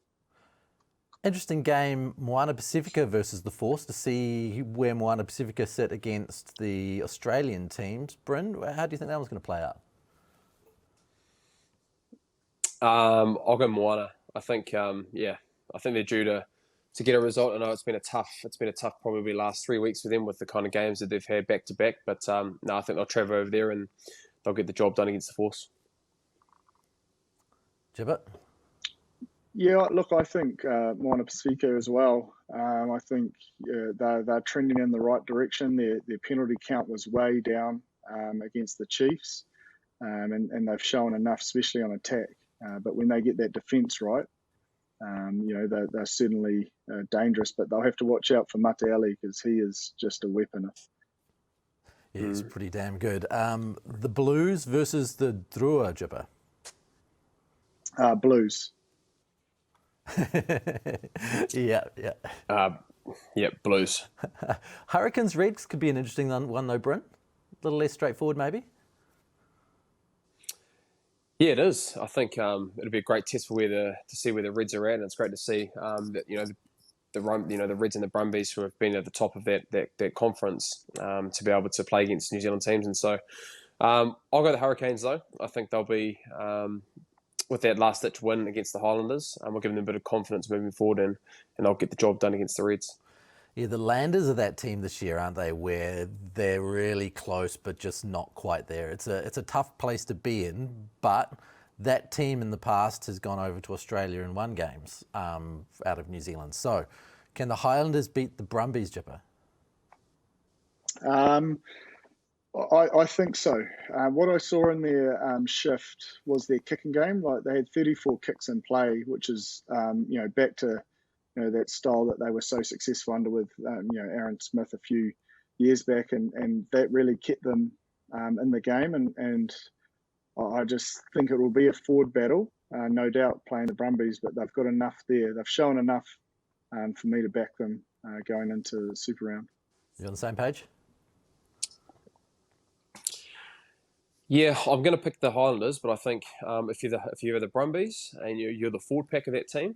Interesting game, Moana Pacifica versus the Force, to see where Moana Pacifica sit against the Australian teams. Bryn, how do you think that one's going to play out? I'll go Moana. I think, I think they're due to get a result. I know it's been a tough probably last 3 weeks for them with the kind of games that they've had back to back. But no, I think they'll travel over there and they'll get the job done against the Force. Gibbet? Yeah, look, I think Moana Pacifica as well. I think they're trending in the right direction. Their penalty count was way down against the Chiefs, and they've shown enough, especially on attack. But when they get that defence right, they're certainly dangerous. But they'll have to watch out for Mateali because he is just a weapon. Yeah, he's pretty damn good. The Blues versus the Drua, Gibber? Blues. Yeah. Blues. Hurricanes Reds could be an interesting one though, Bryn. A little less straightforward, maybe. Yeah, it is. I think it'll be a great test for to see where the Reds are at, and it's great to see that the Reds and the Brumbies who have been at the top of that conference to be able to play against New Zealand teams, and so I'll go the Hurricanes though. I think they'll be. With that last-ditch win against the Highlanders, we'll give them a bit of confidence moving forward, and they'll get the job done against the Reds. Yeah, the Landers are that team this year, aren't they? Where they're really close, but just not quite there. It's a tough place to be in, but that team in the past has gone over to Australia and won games out of New Zealand. So, can the Highlanders beat the Brumbies, Jipper? I think so. What I saw in their shift was their kicking game. Like they had 34 kicks in play, which is back to that style that they were so successful under with Aaron Smith a few years back, and that really kept them in the game. And I just think it will be a forward battle, no doubt playing the Brumbies, but they've got enough there. They've shown enough for me to back them going into the Super Round. You on the same page? Yeah, I'm going to pick the Highlanders, but I think if you're the Brumbies and you're the forward pack of that team,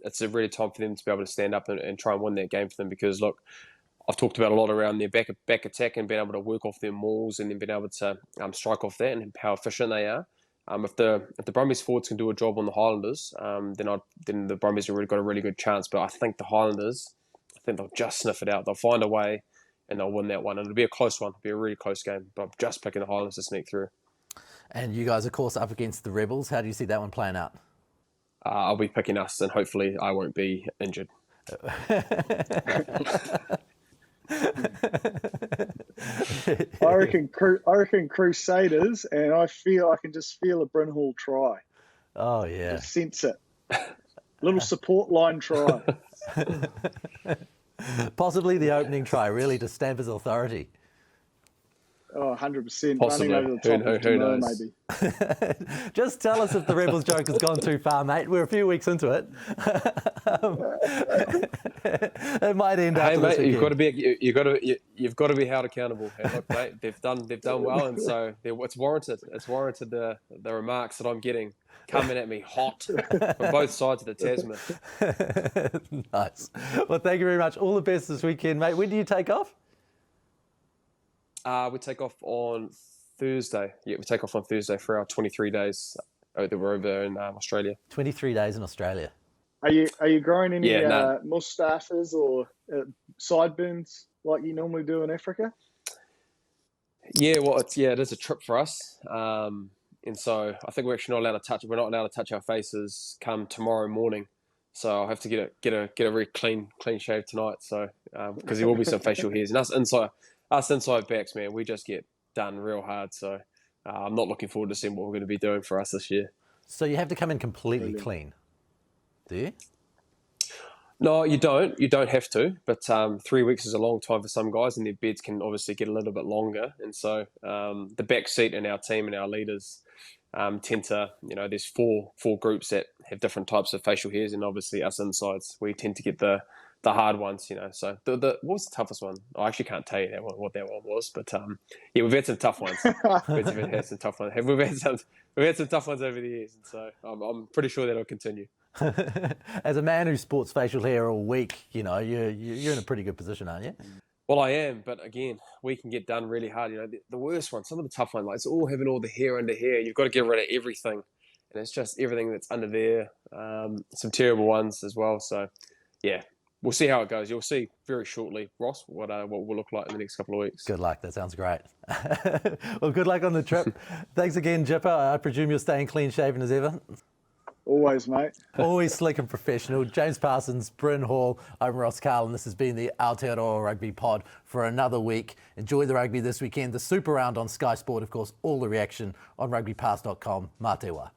it's a really time for them to be able to stand up and try and win that game for them. Because look, I've talked about a lot around their back attack and being able to work off their mauls and then being able to strike off that and how efficient they are. If the Brumbies forwards can do a job on the Highlanders, then the Brumbies have really got a really good chance. But I think the Highlanders, they'll just sniff it out. They'll find a way. And they'll win that one. It'll be a close one. It'll be a really close game. But I'm just picking the Highlanders to sneak through. And you guys, of course, up against the Rebels. How do you see that one playing out? I'll be picking us, and hopefully I won't be injured. I reckon Crusaders, and I can just feel a Bryn Hall try. Oh, yeah. Just sense it. Little support line try. Possibly the opening try, really, to stamp his authority. Oh, 100%. Possibly. Running over the top of knows? Maybe. Just tell us if the Rebels joke has gone too far, mate. We're a few weeks into it. It might end up. Hey, mate, you've got to be held accountable. Hey, look, mate, they've done well, and so it's warranted. It's warranted the remarks that I'm getting coming at me hot from both sides of the Tasman. Nice. Well, thank you very much. All the best this weekend, mate. When do you take off? We take off on Thursday. Yeah, we take off on Thursday for our 23 days that we're over in Australia. 23 days in Australia. Are you growing any moustaches or sideburns like you normally do in Africa? Yeah, well, it is a trip for us. And so I think we're actually not allowed to touch. We're not allowed to touch our faces come tomorrow morning. So I'll have to get a very clean shave tonight. So because there will be some facial hairs, and us inside backs, man, we just get done real hard. So I'm not looking forward to seeing what we're going to be doing for us this year. So you have to come in completely clean, do you? No, you don't. You don't have to. But 3 weeks is a long time for some guys, and their beds can obviously get a little bit longer. And so the back seat in our team and our leaders tend to, there's four groups that have different types of facial hairs, and obviously us insides, we tend to get the hard ones, So what was the toughest one? I actually can't tell you what that one was, but yeah, we've had some tough ones. We've had some tough ones over the years, and so I'm pretty sure that'll continue. As a man who sports facial hair all week, you know, you're in a pretty good position, aren't you? Well, I am, but again, we can get done really hard. You know, the worst one, some of the tough ones, like it's all having all the hair under hair. You've got to get rid of everything, and it's just everything that's under there. Some terrible ones as well. So, yeah, we'll see how it goes. You'll see very shortly, Ross, what we'll look like in the next couple of weeks. Good luck. That sounds great. Well, good luck on the trip. Thanks again, Jipper. I presume you're staying clean shaven as ever. Always, mate. Always slick and professional. James Parsons, Bryn Hall, I'm Ross Karl, and this has been the Aotearoa Rugby Pod for another week. Enjoy the rugby this weekend. The Super Round on Sky Sport, of course, all the reaction on rugbypass.com. Mā te wā.